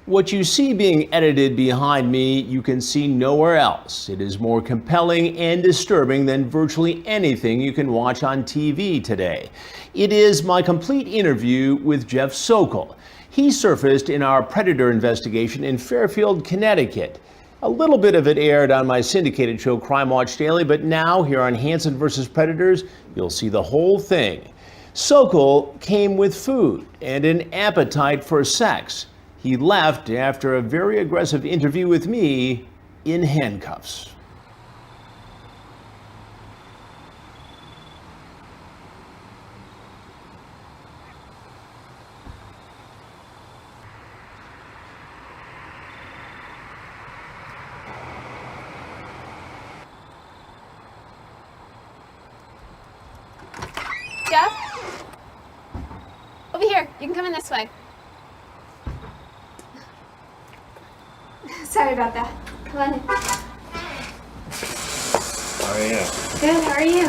What you see being edited behind me, you can see nowhere else. It is more compelling and disturbing than virtually anything you can watch on TV today. It is my complete interview with Jeff Sokol. He surfaced in our Predator investigation in Fairfield, Connecticut. A little bit of it aired on my syndicated show Crime Watch Daily, but now here on Hansen vs. Predators, you'll see the whole thing. Sokol came with food and an appetite for sex. He left after a very aggressive interview with me in handcuffs. Jeff? Over here. You can come in this way. Sorry about that. Come on in. How are you? Good, how are you?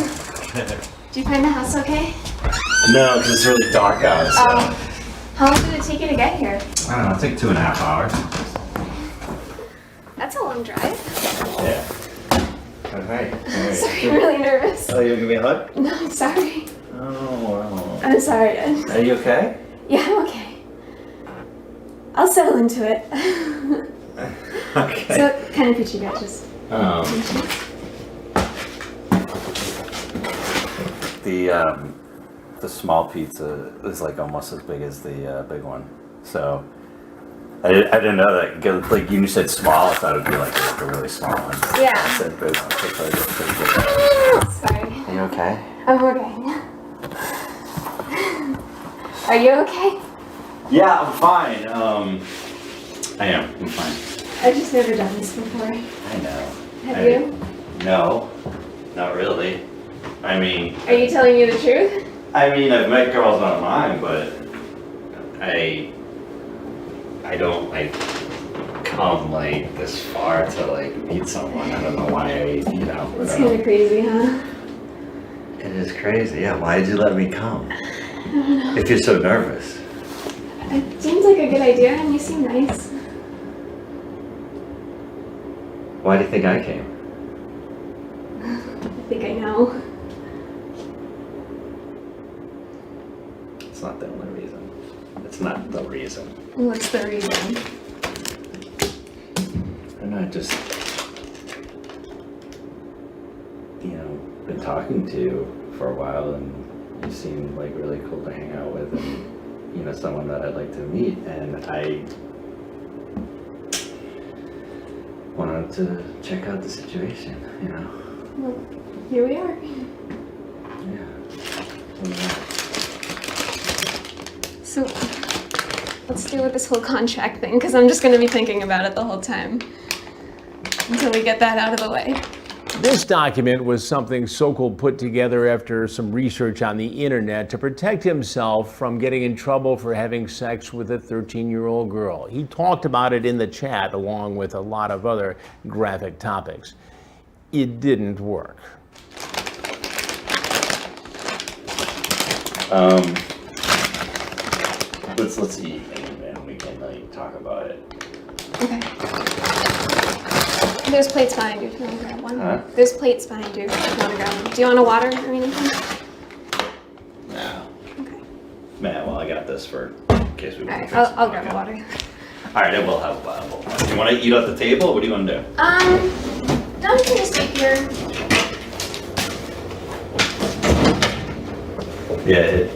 Did you find the house okay? No, because it's really dark out. So. How long did it take you to get here? I don't know, it took 2.5 hours. That's a long drive. Yeah. Alright. Sorry, I'm really nervous. Oh, you gonna give me a hug? No, I'm sorry. Oh, wow. I'm sorry. Are you okay? Yeah, I'm okay. I'll settle into it. Okay. So, what kind of pizza you got? Just the small pizza is like almost as big as the big one. So I didn't know that. Like you said small, I thought it would be like a really small one. Yeah. I said big one. So it's pretty good. Sorry. Are you okay? I'm okay. Are you okay? Yeah, I'm fine. I am. I'm fine. I've just never done this before. I know. Have you? No, not really. I mean. Are you telling me the truth? I mean, I've met girls online, but I don't like come like this far to like meet someone. I don't know why It's kind of crazy, huh? It is crazy. Yeah. Why did you let me come? If you're so nervous. It seems like a good idea, and you seem nice. Why do you think I came? I think I know. It's not the only reason. It's not the reason. What's the reason? I'm not just, been talking to you for a while, and you seem like really cool to hang out with, and someone that I'd like to meet, and I wanted to check out the situation, Well, here we are. Yeah. So, let's deal with this whole contract thing, because I'm just going to be thinking about it the whole time until we get that out of the way. This document was something Sokol put together after some research on the internet to protect himself from getting in trouble for having sex with a 13-year-old girl. He talked about it in the chat along with a lot of other graphic topics. It didn't work. Let's eat and we can talk about it. Okay. There's plates behind you if you want to grab one. Huh? There's plates behind you if you want to grab one. Do you want a water or anything? No. Okay. Man, well, I got this for in case we want Alright, to. I'll grab a water. Alright, I will have a bottle. Do you want to eat at the table? What do you want to do? Don't you just wait here? Yeah,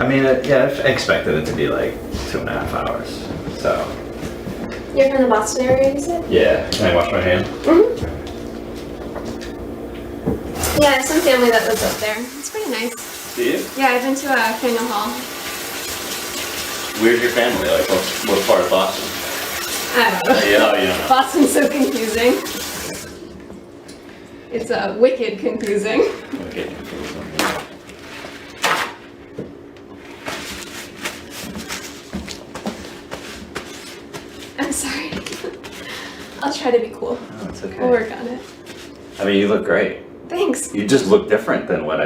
I expected it to be like 2.5 hours. So. You're from the Boston area, you said? Yeah. Can I wash my hand? Mm-hmm. Yeah, I have some family that lives up there. It's pretty nice. Do you? Yeah, I've been to Faneuil Hall. Where's your family? Like, what part of Boston? I don't know. Yeah, you don't know. Boston's so confusing. It's wicked confusing. Okay. I'm sorry. I'll try to be cool. Oh, it's okay. We'll work on it. I mean, you look great. Thanks. You just look different than what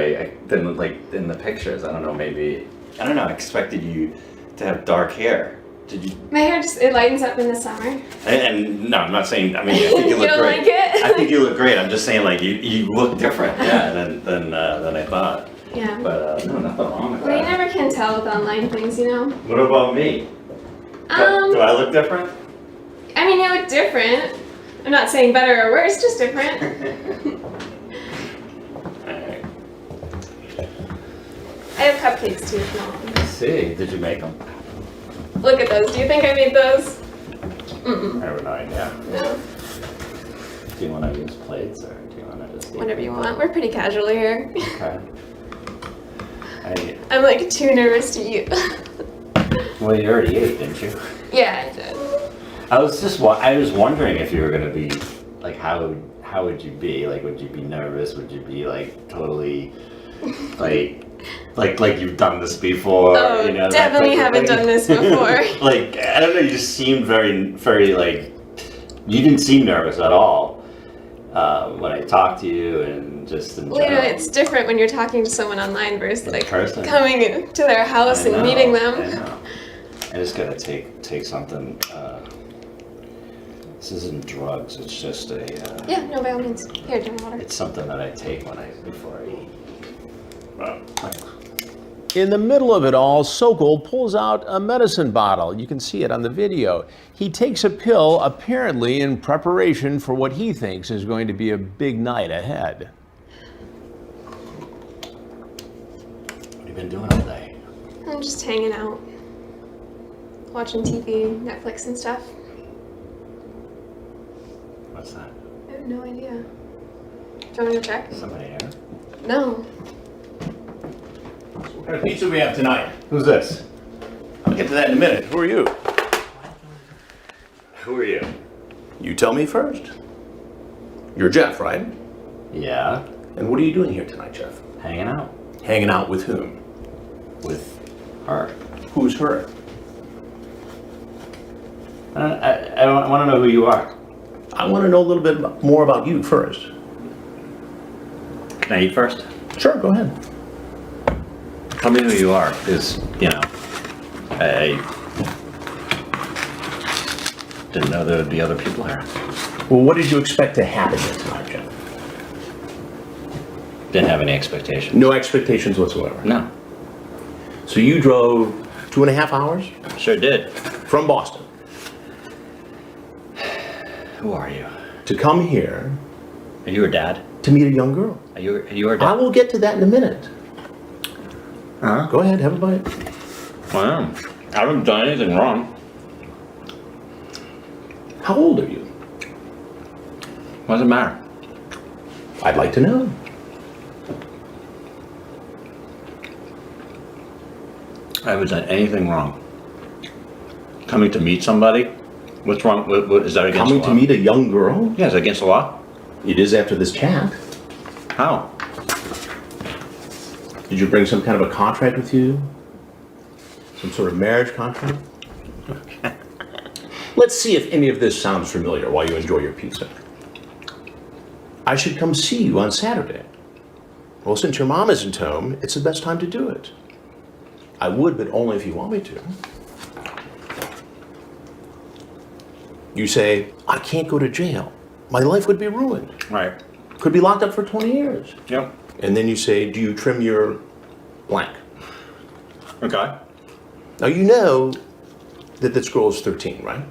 than like in the pictures. I don't know, maybe, I expected you to have dark hair. Did you? My hair just, it lightens up in the summer. And no, I'm not saying. I mean, I think you look don't great. like it? I think you look great. I'm just saying, like you look different, yeah, than I thought. Yeah. But no, nothing wrong with Well, you that. never can tell with online things, you know? What about me? Do I look different? I mean, you look different. I'm not saying better or worse, just different. Alright. I have cupcakes too if you want them. Let's see. Did you make them? Look at those. Do you think I made those? I have no idea. No. Do you want to use plates or do you want to just eat? Whatever you want. We're pretty casual here. Okay. I'm like too nervous to eat. Well, you already ate, didn't you? Yeah, I did. I was wondering if you were gonna be like, how would you be? Like, would you be nervous? Would you be like totally like you've done this before? Oh, you know, definitely haven't done this before. Like, I don't know. You just seemed very like, you didn't seem nervous at all when I talked to you and just in Well, you know, general. it's different when you're talking to someone online versus like person. coming to their house I and know, meeting them. I know. I just gotta take something. This isn't drugs. It's just a. Yeah, no, by all means. Here, drink water. It's something that I take before I eat. Well, thanks. In the middle of it all, Sokol pulls out a medicine bottle. You can see it on the video. He takes a pill, apparently in preparation for what he thinks is going to be a big night ahead. What have you been doing all day? I'm just hanging out. Watching TV, Netflix and stuff. What's that? I have no idea. Do you want me to check? Somebody here? No. What kind of pizza we have tonight? Who's this? I'll get to that in a minute. Who are you? Who are you? You tell me first. You're Jeff, right? Yeah, And what are you doing here tonight, Jeff? hanging out Hanging out with whom? with her. Who's her? I want to know who you are. I want to know a little bit more about you first. Can I eat first? Sure, go ahead. Tell me who you are, because, you know, I didn't know there would be other people here. Well, what did you expect to happen here tonight, Jeff? Didn't have any expectation. No expectations whatsoever. No, So you drove 2.5 hours sure did. from Boston Who are you? to come here Are you her dad? to meet a young girl. Are you her I dad? will get to that in a minute. Huh? Go ahead, have a bite. Well, I haven't done anything wrong. How old are you? What does it matter? I'd like to know. I haven't done anything wrong. Coming to meet somebody? What's wrong? What is that against Coming the to law? meet a young girl? Yeah, is it against the law? It is after this chat. How? Did you bring some kind of a contract with you? Some sort of marriage contract? Let's see if any of this sounds familiar while you enjoy your pizza. I should come see you on Saturday. Well, since your mom isn't home, it's the best time to do it. I would, but only if you want me to. You say, I can't go to jail. My life would be ruined. Right. Could be locked up for 20 years. Yep. And then you say, do you trim your blank? Okay. Now you know that this girl is 13, right?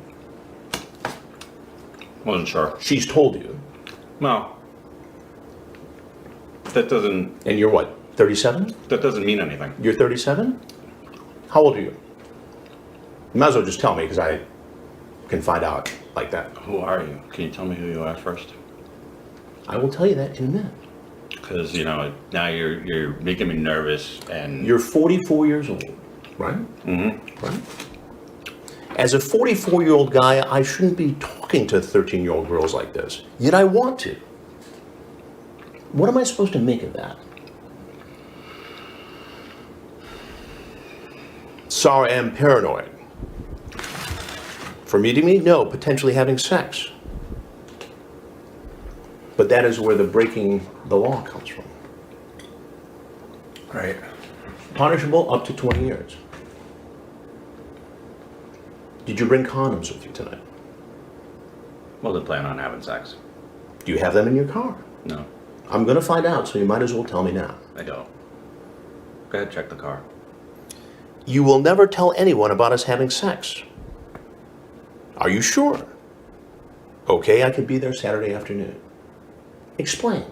Wasn't sure. She's told you. No. That doesn't And you're what, 37? mean anything. You're 37? How old are you? You might as well just tell me because I can find out like that. Who are you? Can you tell me who you are first? I will tell you that in a minute. Because, you know, now you're making me nervous and You're 44 years old, right? Mm-hmm. Right? As a 44-year-old guy, I shouldn't be talking to 13-year-old girls like this. Yet I want to. What am I supposed to make of that? Sorry, I am paranoid. For meeting me? No, potentially having sex. But that is where the breaking the law comes from. Right. Punishable up to 20 years. Did you bring condoms with you tonight? Well, they plan on having sex. Do you have them in your car? No, I'm going to find out, so you might as well tell me now. I don't. Go ahead, check the car. You will never tell anyone about us having sex. Are you sure? Okay, I could be there Saturday afternoon. Explain.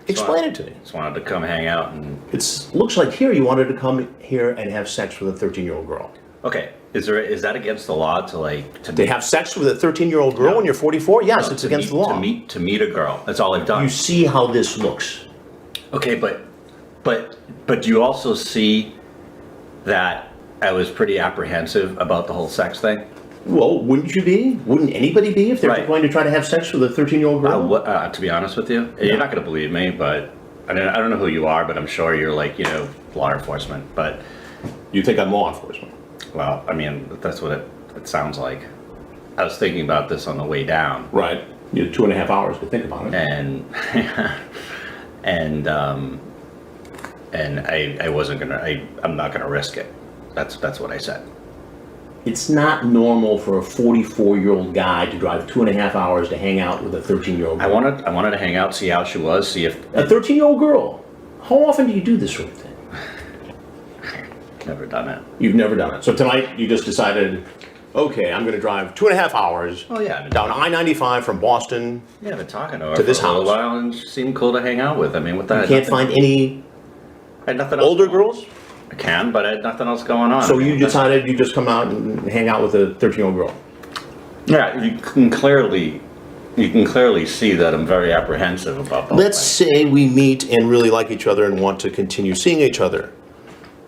Explain it to me. Just wanted to come hang out and... It looks like here you wanted to come here and have sex with a 13-year-old girl. Okay, is that against the law to like... To have sex with a 13-year-old girl when you're 44? Yes, it's against the law. To meet a girl. That's all I've done. You see how this looks. Okay, but do you also see that I was pretty apprehensive about the whole sex thing? Well, wouldn't you be? Wouldn't anybody be if they're Right. going to try to have sex with a 13-year-old girl? To be honest with you, you're not going to believe me, but I don't know who you are, but I'm sure you're like, law enforcement. But You think I'm law enforcement? well, I mean, that's what it sounds like. I was thinking about this on the way down, Right. You had 2.5 hours to think about it. and and I wasn't gonna. I'm not gonna risk it. That's what I said. It's not normal for a 44-year-old guy to drive 2.5 hours to hang out with a 13-year-old I girl. wanted to hang out, see how she was, see if A 13-year-old girl? How often do you do this sort of thing? never done it. You've never done it. So tonight you just decided, okay, I'm going to drive 2.5 hours Oh yeah, down I-95 from Boston. yeah, I've been talking to her To this for a little house. while, and she seemed cool to hang out with. I mean, what the You can't find any I had nothing else. older girls? I can, but I had nothing else going on. So I mean, you decided you just come out and hang out with a 13-year-old girl? Yeah, you can clearly see that I'm very apprehensive about the whole Let's thing. say we meet and really like each other and want to continue seeing each other.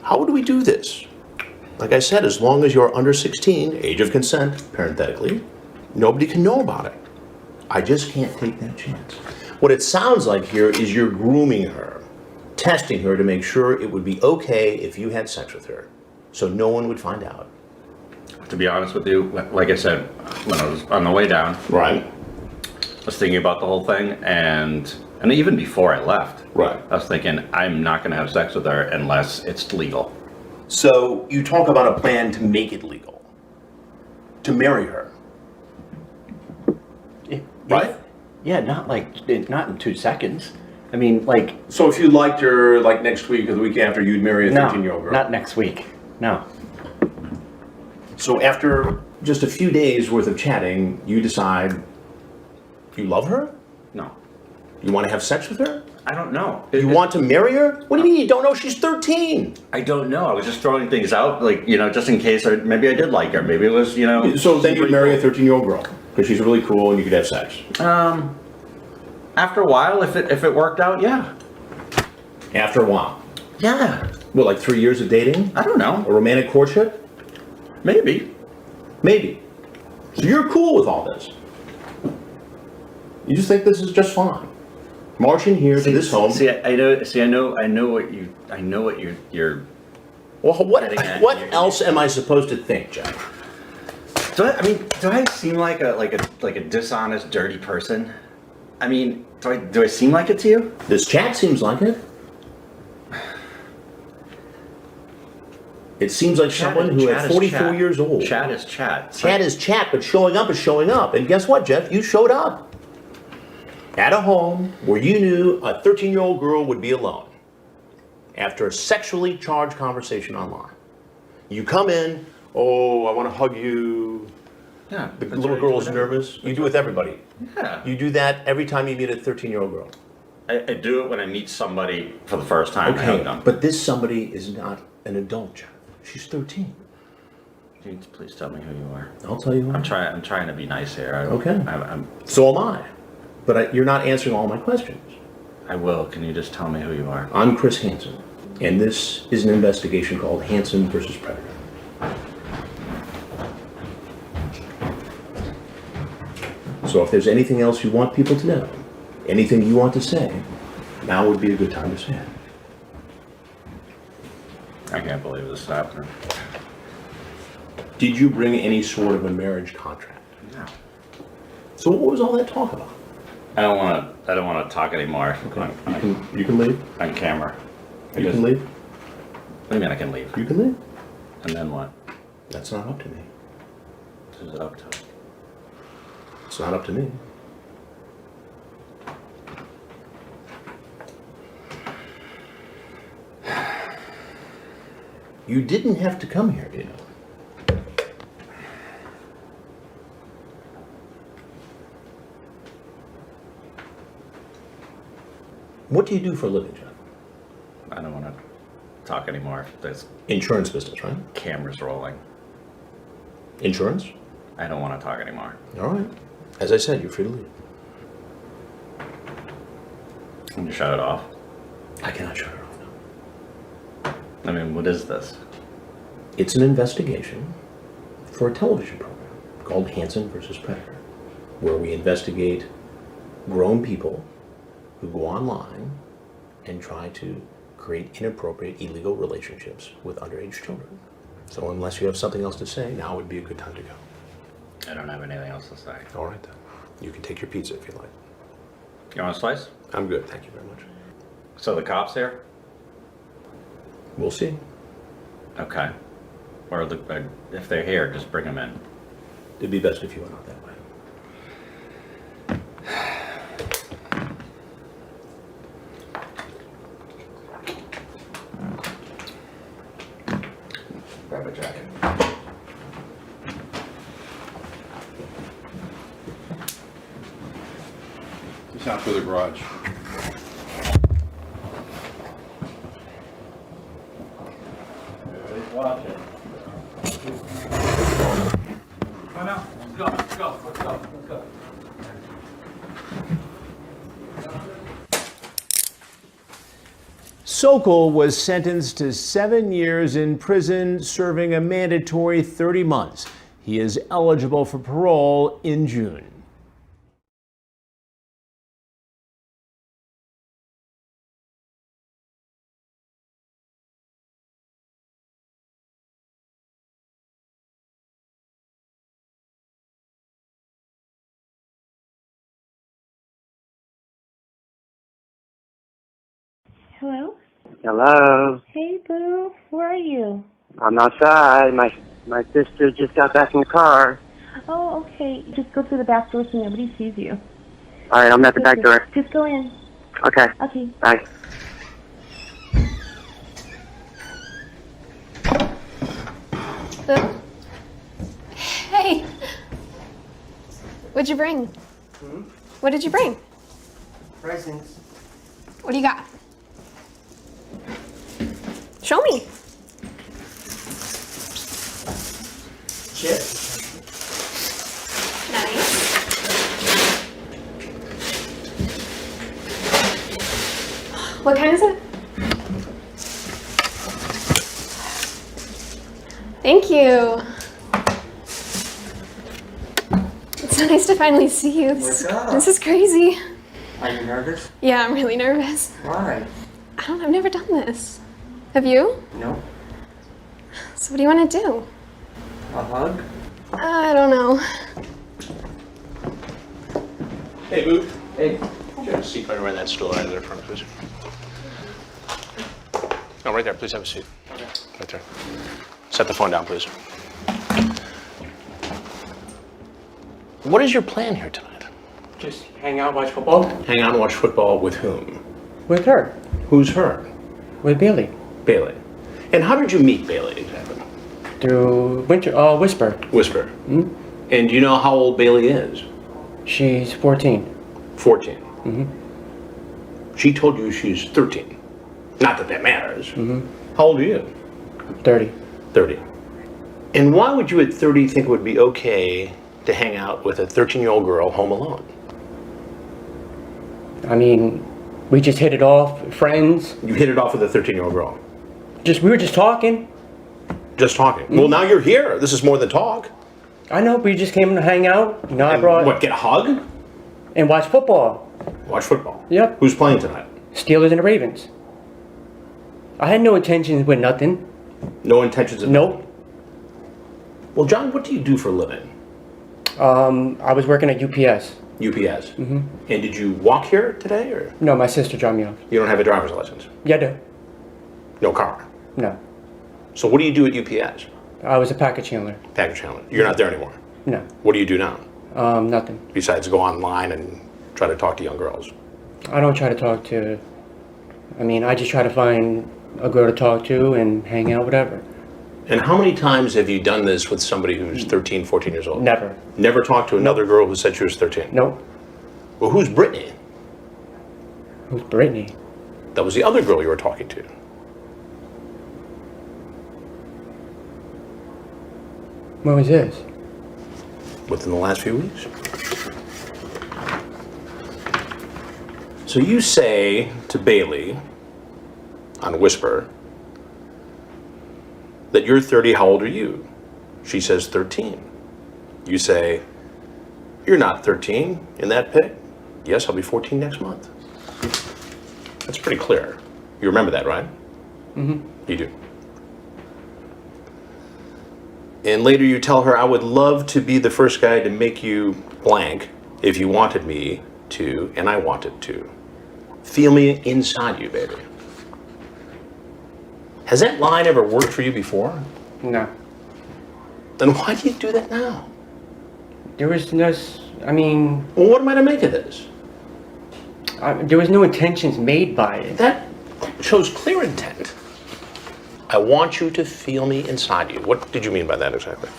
How would we do this? Like I said, as long as you're under 16, age of consent, parenthetically, nobody can know about it. I just can't take that chance. What it sounds like here is you're grooming her, testing her to make sure it would be okay if you had sex with her, so no one would find out. To be honest with you, like I said, when I was on the way down, Right. I was thinking about the whole thing, and even before I left, Right. I was thinking I'm not going to have sex with her unless it's legal. So you talk about a plan to make it legal, to marry her, right? Yeah, not in 2 seconds. I mean, like, So if you liked her, like next week or the week after, you'd marry a no, 13-year-old girl? not next week. No. So after just a few days worth of chatting, you decide you love her? No, You want to have sex with her? I don't know. You want to marry her? What do you mean you don't know she's 13? I don't know. I was just throwing things out, like, just in case, or maybe I did like her. Maybe it was, So then you'd marry a 13-year-old girl because she's really cool and you could have sex. After a while, if it worked out, yeah. After a while. Yeah. What, like 3 years of dating? I don't know. A romantic courtship? Maybe. Maybe. So you're cool with all this. You just think this is just fine. March in here to this home. I know what you're. Well, what Getting at what you. else am I supposed to think, Jeff? Do I seem like a dishonest, dirty person? I mean, do I seem like it to you? This chat seems like it. It seems like someone who at 44 years old. Chat is chat. Chat is chat, but showing up is showing up. And guess what, Jeff? You showed up. At a home where you knew a 13-year-old girl would be alone. After a sexually charged conversation online. You come in, oh, I want to hug you. Yeah. The that's little what I do girl's with nervous. You do it with everybody. Yeah. You do that every time you meet a 13-year-old girl. I do it when I meet somebody for the first time. I hug them. But this somebody is not an adult, Jeff. She's 13. Please tell me who you are. I'll tell you what. I'm trying to be nice here. Okay. I'm So am I. But you're not answering all my questions. I will. Can you just tell me who you are? I'm Chris Hansen, and this is an investigation called Hansen versus Predator. So if there's anything else you want people to know, anything you want to say, now would be a good time to say it. I can't believe this is happening. Did you bring any sort of a marriage contract? No. So what was all that talk about? I don't want to talk anymore You can leave. on camera. You can leave. What do you mean I can leave? You can leave. And then what? That's not up to me. Who's it up to? It's not up to me. You didn't have to come here, you know. What do you do for a living, John? I don't want to talk anymore. There's Insurance business, right? cameras rolling. Insurance? I don't want to talk anymore. All right. As I said, you're free to leave. Can you shut it off? I cannot shut it off now. I mean, what is this? It's an investigation for a television program called Hansen versus Predator, where we investigate grown people who go online and try to create inappropriate, illegal relationships with underage children. So unless you have something else to say, now would be a good time to go. I don't have anything else to say. All right, then. You can take your pizza if you like. You want a slice? I'm good, thank you very much. So the cops here? We'll see. Okay. Or if they're here, just bring them in. It'd be best if you went out that way. Grab a jacket. It's out for the garage. Everybody's watching. Come on now, let's go, let's go, let's go, let's go. Sokol was sentenced to 7 years in prison, serving a mandatory 30 months. He is eligible for parole in June. Hello? Hello. Hey, Boo. Where are you? I'm outside. My sister just got back in the car. Oh, okay. Just go through the back door so nobody sees you. All right, I'm at the back door. Just go in. Okay. Okay. Bye. Boo? Hey! What'd you bring? What did you bring? Presents. What do you got? Show me. Chips. Nice. What kind is it? Thank you. It's so nice to finally see you. What's up? This is crazy. Are you nervous? Yeah, I'm really nervous. Why? I've never done this. Have you? No. So what do you want to do? A hug? I don't know. Hey, Boo. Hey. Could you have a seat right around that stool right there front, please? No, right there. Please have a seat. Okay. Right there. Set the phone down, please. What is your plan here tonight? Just hang out, watch football? Hang out and watch football with whom? With her. Who's her? With Billy. Bailey. And how did you meet Bailey exactly? Through Whisper. Whisper. And do you know how old Bailey is? She's 14. 14. She told you she's 13. Not that that matters. How old are you? 30. 30. And why would you at 30 think it would be okay to hang out with a 13-year-old girl home alone? I mean, we just hit it off, friends. You hit it off with a 13-year-old girl. We were just talking. Just talking. Well, now you're here. This is more than talk. I know, we just came to hang out. You know, I And brought... what, get a hug? And watch football. Watch football. Yep. Who's playing tonight? Steelers and the Ravens. I had no intentions with nothing. No intentions of... Nope. Well, John, what do you do for a living? I was working at UPS. UPS. And did you walk here today, or No, my sister dropped me off. you don't have a driver's license? Yeah, I do. No car? No. So what do you do at UPS? I was a package handler. Package handler. You're not there anymore. No. What do you do now? Nothing. Besides go online and try to talk to young girls? I don't try to talk to, I just try to find a girl to talk to and hang out, whatever. And how many times have you done this with somebody who's 13, 14 years old? Never. Never talked to another girl who said she was 13? Nope. Well, who's Brittany? Who's Brittany? That was the other girl you were talking to. When was this? Within the last few weeks. So you say to Bailey on Whisper that you're 30, how old are you? She says 13. You say, you're not 13 in that pic? Yes, I'll be 14 next month. That's pretty clear. You remember that, right? Mm-hmm. You do. And later you tell her, I would love to be the first guy to make you blank if you wanted me to, and I wanted to. Feel me inside you, baby. Has that line ever worked for you before? No. Then why do you do that now? There was no, Well, what am I to make of this? there was no intentions made by it. That shows clear intent. I want you to feel me inside you. What did you mean by that exactly?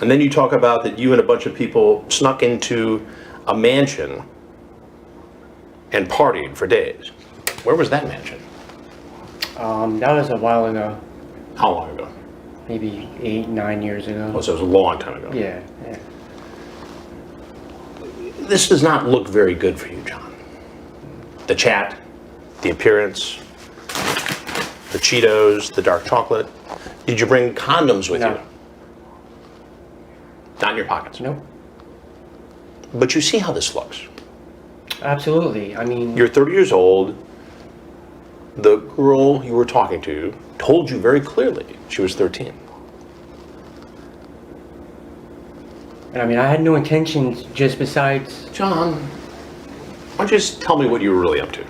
And then you talk about that you and a bunch of people snuck into a mansion and partied for days. Where was that mansion? That was a while ago. How long ago? Maybe 8, 9 years ago. Oh, so it was a long time ago. Yeah, yeah. This does not look very good for you, John. The chat, the appearance, the Cheetos, the dark chocolate. Did you bring condoms with No. you? Not in your pockets? Nope. But you see how this looks. Absolutely. You're 30 years old. The girl you were talking to told you very clearly she was 13. and I had no intentions just besides John, why don't you just tell me what you were really up to?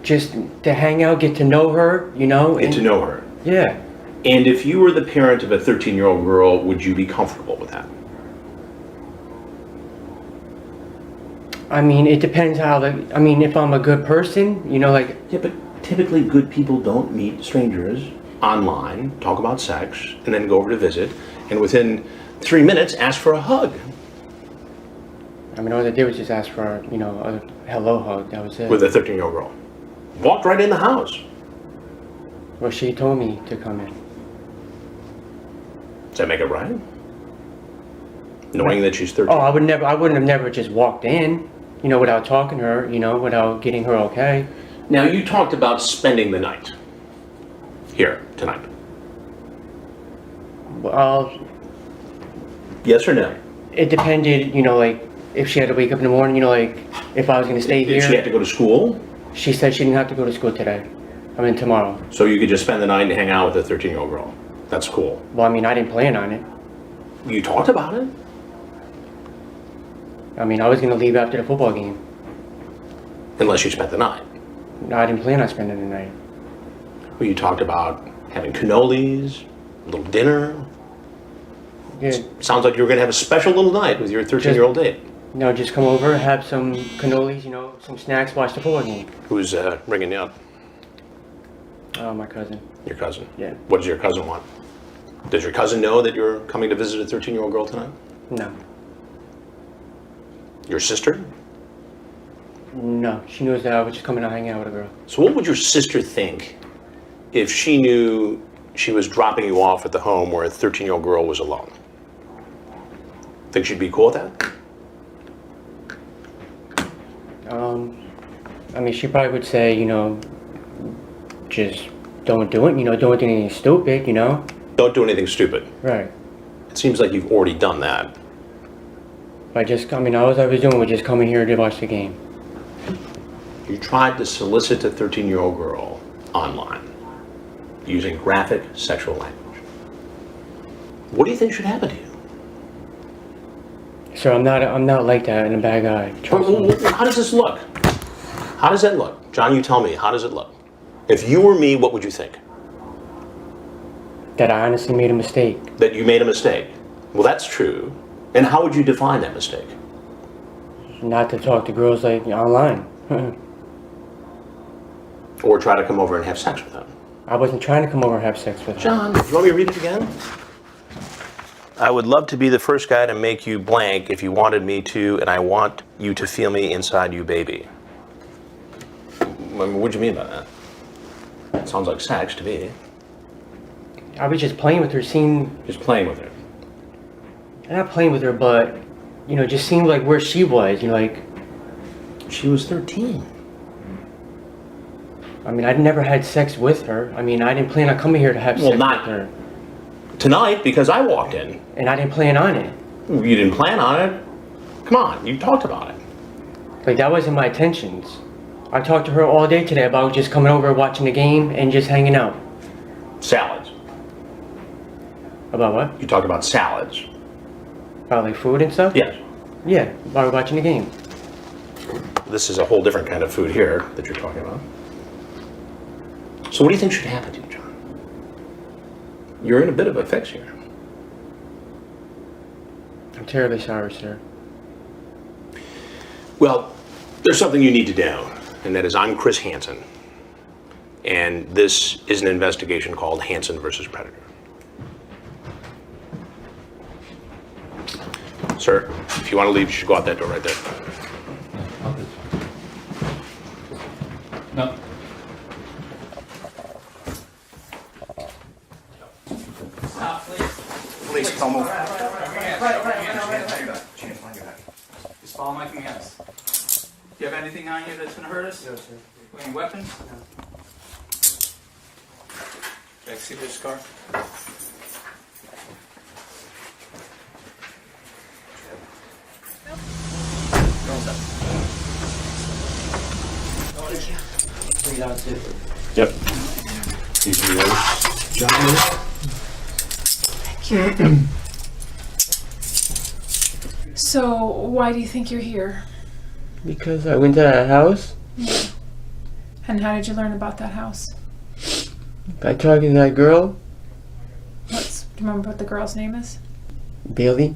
just to hang out, get to know her, Get to know her. Yeah. And if you were the parent of a 13-year-old girl, would you be comfortable with that? It depends how if I'm a good person, Yeah, but typically good people don't meet strangers online, talk about sex, and then go over to visit, and within 3 minutes ask for a hug. all they did was just ask for, a hello hug. That was it. With a 13-year-old girl. Walked right in the house. Well, she told me to come in. Does that make it right? Knowing that she's 13. Oh, I wouldn't have never just walked in, without talking to her, without getting her okay. Now, you talked about spending the night here tonight. Well, Yes or no? it depended, if she had to wake up in the morning, if I was going to stay Did she here. have to go to school? She said she didn't have to go to school today. Tomorrow. So you could just spend the night and hang out with a 13-year-old girl. That's cool. Well, I didn't plan on it. You talked about it. I was going to leave after the football game. Unless you spent the night. No, I didn't plan on spending the night. Well, you talked about having cannolis, a little dinner. Yeah. Sounds like you were going to have a special little night with your 13-year-old date. Just come over, have some cannolis, some snacks, watch the football game. Who's ringing you up? My cousin. Your cousin? Yeah. What does your cousin want? Does your cousin know that you're coming to visit a 13-year-old girl tonight? No. Your sister? No, she knows that I was just coming to hang out with a girl. So what would your sister think if she knew she was dropping you off at the home where a 13-year-old girl was alone? Think she'd be cool with that? She probably would say, just don't do it, don't do anything stupid, Don't do anything stupid. Right. It seems like you've already done that. All I was doing was just coming here to watch the game. You tried to solicit a 13-year-old girl online using graphic sexual language. What do you think should happen to you? Sir, I'm not like that and a bad guy. Trust me. How does this look? How does that look? John, you tell me, how does it look? If you were me, what would you think? That I honestly made a mistake. That you made a mistake. Well, that's true. And how would you define that mistake? Not to talk to girls like online. Or try to come over and have sex with them? I wasn't trying to come over and have sex with her. John, do you want me to read it again? I would love to be the first guy to make you blank if you wanted me to, and I want you to feel me inside you, baby. What do you mean by that? It sounds like sex to me. I was just playing with her, Just playing with her. not playing with her, but, you know, just seemed like where she was, you know, like, She was 13. I mean, I'd never had sex with her. I mean, I didn't plan on coming here to have sex not with her. Tonight, because I walked in. And I didn't plan on it. You didn't plan on it. Come on, you talked about it. Like, that wasn't my intentions. I talked to her all day today about just coming over, watching the game, and just hanging out. Salads. About what? You talked about salads. About, like, food and stuff? Yes. Yeah, while we're watching the game. This is a whole different kind of food here that you're talking about. So what do you think should happen to you, John? You're in a bit of a fix here. I'm terribly sorry, sir. Well, there's something you need to know, and that is I'm Chris Hansen. And this is an investigation called Hansen versus Predator. Sir, if you want to leave, you should go out that door right there. No. Please, don't move. Just follow my commands. Do you have anything on you that's gonna hurt us? No, sir. Any weapons? No. Okay, see this scar? Yep. These are yours, John. So, why do you think you're here? Because I went to that house. And how did you learn about that house? By talking to that girl, Do you remember what the girl's name is? Bailey.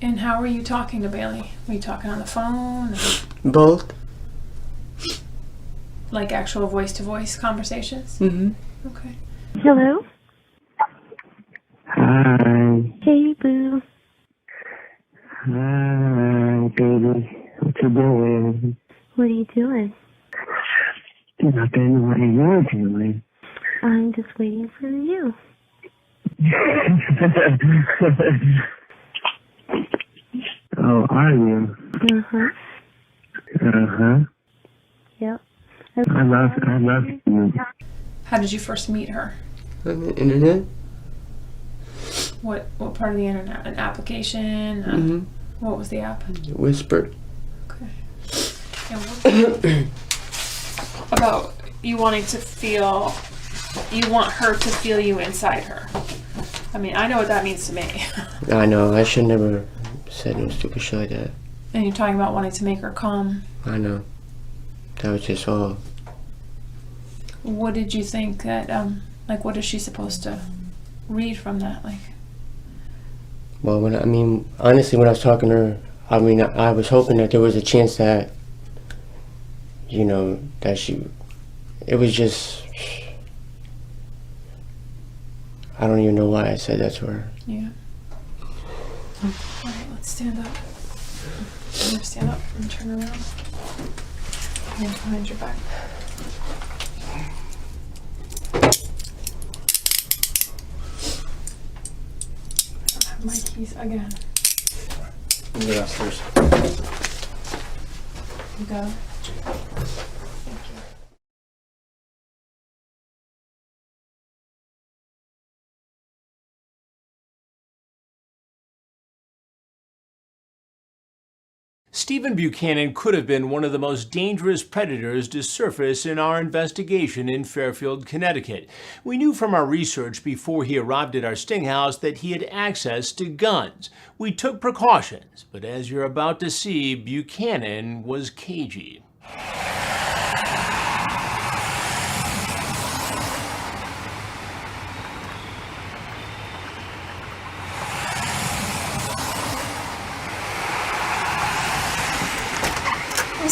And how were you talking to Bailey? Were you talking on the phone? Or Both. like actual voice-to-voice conversations? Mm-hmm. Okay. Hello? Hi. Hey, boo. Hi, baby. What you doing? What are you doing? Nothing. What are you doing? I'm just waiting for you. Oh, are you? Uh-huh. Uh-huh. Yep. I love you. How did you first meet her? On the internet. What part of the internet? An application? Mm-hmm. What was the app? Whisper. Okay. And what about you wanting to feel, you want her to feel you inside her? I mean, I know what that means to me. I know. I should never said no stupid shit like that. And you're talking about wanting to make her come. I know. That was just all. What did you think that, like, what is she supposed to read from that? Like, Well, honestly, when I was talking to her, I was hoping that there was a chance that, you know, that it was just, I don't even know why I said that to her. yeah. All right, let's stand up. I'm gonna stand up and turn around. Hands behind your back. I don't have my keys again. Go upstairs. You got 'em? Stephen Buchanan could have been one of the most dangerous predators to surface in our investigation in Fairfield, Connecticut. We knew from our research before he arrived at our sting house that he had access to guns. We took precautions, but as you're about to see, Buchanan was cagey.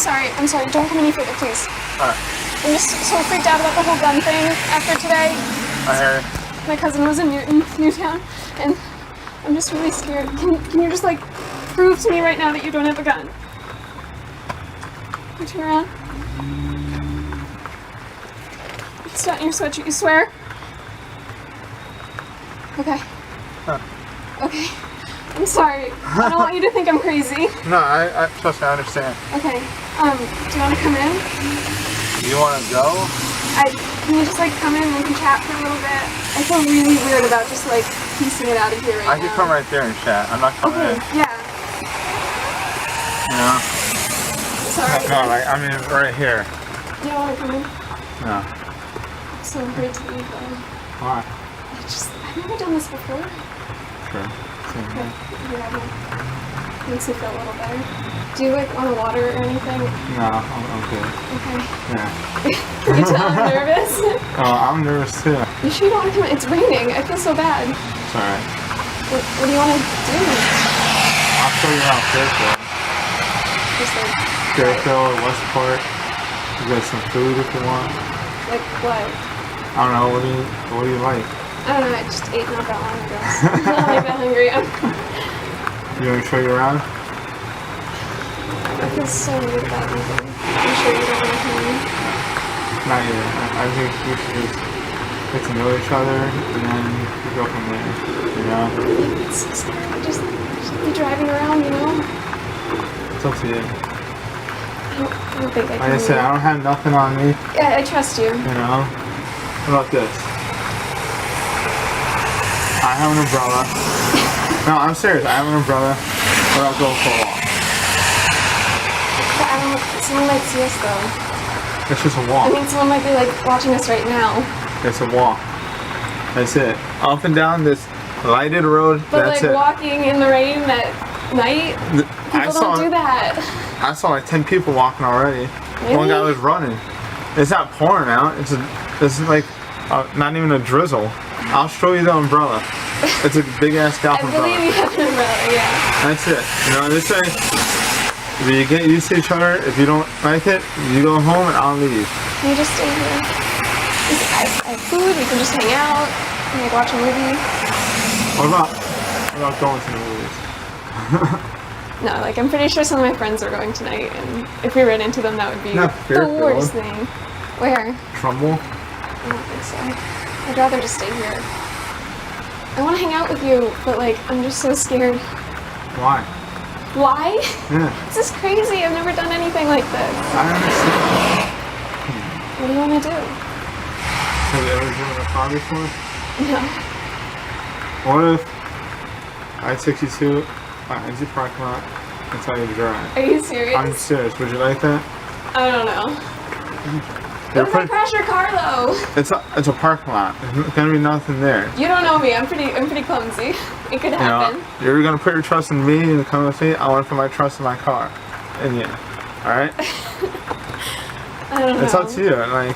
I'm sorry. Don't come any further, please. Alright. I'm just so freaked out about the whole gun thing after today. I hear you. My cousin was in Newtown, and I'm just really scared. Can you just like prove to me right now that you don't have a gun? Can you turn around? It's not in your sweatshirt, you swear? Okay. Okay. I'm sorry. I don't want you to think I'm crazy. No, I trust me, I understand. Okay. Do you want to come in? You want to go? Can you just like come in and we can chat for a little bit? I feel really weird about just like piecing it out of here right now. I can come right there and chat. I'm not coming in. Yeah. You know? Sorry. No, like, I mean, right here. You don't want to come in? No. I'm so afraid to leave though. Why? I've never done this before. Sure. Okay. Yeah. Makes me feel a little better. Do you like want a water or anything? No, I'm good. Okay. Yeah. Can you tell I'm nervous? Oh, I'm nervous too. You sure you don't want to come in? It's raining. I feel so bad. It's alright. What do you want to do? I'll show you around Fairfield. Just like Fairfield or Westport. You get some food if you want. like what? I don't know, what do you like? I don't know. I just ate not that long ago. So I'm not like that hungry. You want me to show you around? I feel so weird about leaving. I'm sure you don't want to come in. Not yet. I think we should just get to know each other and then we go from there, you know? It's so scary. Just be driving around, you know? It's up to you. I don't think I can. Like I said, I don't have nothing on me, Yeah, I trust you. you know? How about this? I have an umbrella. No, I'm serious. I have an umbrella, but I'll go for a walk. But I don't. Someone might see us though. It's just a I walk. mean, someone might be like watching us right now. It's a walk. That's it. Up and down this lighted road. But that's like it. walking in the rain at night, people don't do that. I saw like 10 people walking already. One guy Really? was running. It's not pouring out. It's like not even a drizzle. I'll show you the umbrella. It's a big ass golf I believe umbrella. you have an umbrella, yeah. That's it. You know, this way, we get used to each other. If you don't like it, you go home and I'll leave. Can you just stay here? I have food, we can just hang out, and like watch a movie. What about going to the movies? No, like I'm pretty sure some of my friends are going tonight, and if we ran into them, that would be Not the Fairfield. worst thing. Where? Trumbull? I don't think so. I'd rather just stay here. I want to hang out with you, but like I'm just so scared. Why? Why? Yeah, This is crazy. I've never done anything like this. I understand. What do you want to do? Have you ever driven a car before? No. What if I took you to an empty parking lot and tell you to drive? Are you serious? I'm serious. Would you like that? I don't know. What if I crash your car though? It's a parking lot. There's gonna be nothing there. You don't know me. I'm pretty clumsy. It could You happen. know, you're gonna put your trust in me and come with me. I want to put my trust in my car, and you. All right. I don't know. It's up to you. Like,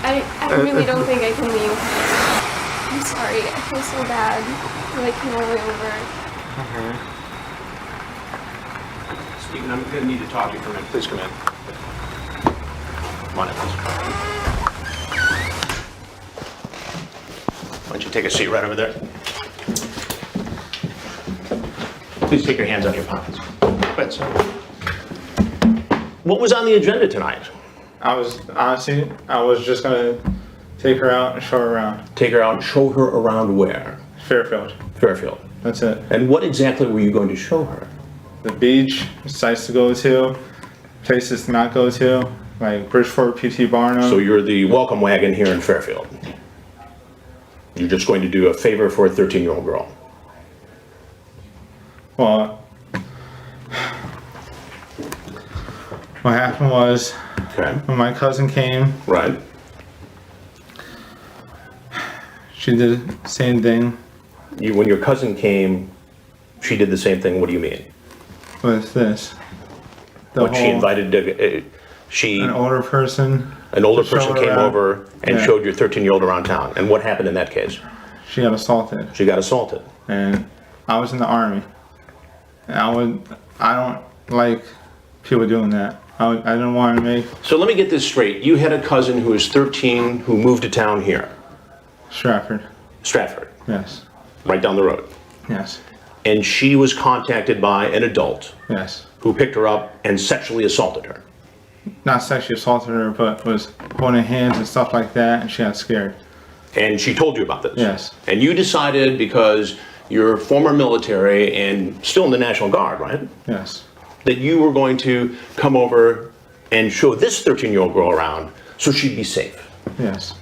I really don't think I can leave. I'm sorry. I feel so bad. I like came all the way over. okay. Stephen, I'm going to need to talk to you for a minute. Please come in. Come on in, please. Why don't you take a seat right over there? Please take your hands out of your pockets. Right, sir. What was on the agenda tonight? I was just gonna take her out and show her around. Take her out and show her around where? Fairfield. Fairfield. That's it. And what exactly were you going to show her? The beach, sites to go to, places to not go to, like Bridgeport, PT Barnum. So you're the welcome wagon here in Fairfield. You're just going to do a favor for a 13-year-old girl. Well, what happened was Okay. when my cousin came, Right. she did the same thing When your cousin came, she did the same thing. What do you mean? with this. The What she whole- invited, an older person. an older to show person her came around. over and Yeah. showed your 13-year-old around town. And what happened in that case? She got assaulted, She got assaulted. and I was in the army. And I don't like people doing that. I didn't want to make So let me get this straight. You had a cousin who was 13 who moved to town here, Stratford. Stratford, Yes. right down the road. Yes. And she was contacted by an adult Yes. who picked her up and sexually assaulted her. Not sexually assaulted her, but was holding hands and stuff like that, and she got scared. And she told you about this? Yes. And you decided, because you're former military and still in the National Guard, right? Yes. That you were going to come over and show this 13-year-old girl around so she'd be safe. Yes.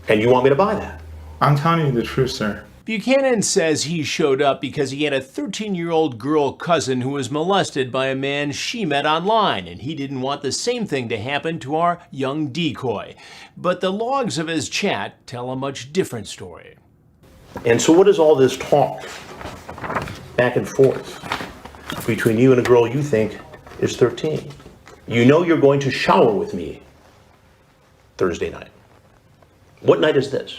And you want me to buy that? I'm telling you the truth, sir. Buchanan says he showed up because he had a 13-year-old girl cousin who was molested by a man she met online, and he didn't want the same thing to happen to our young decoy. But the logs of his chat tell a much different story. And so what is all this talk back and forth between you and a girl you think is 13? You know you're going to shower with me Thursday night. What night is this?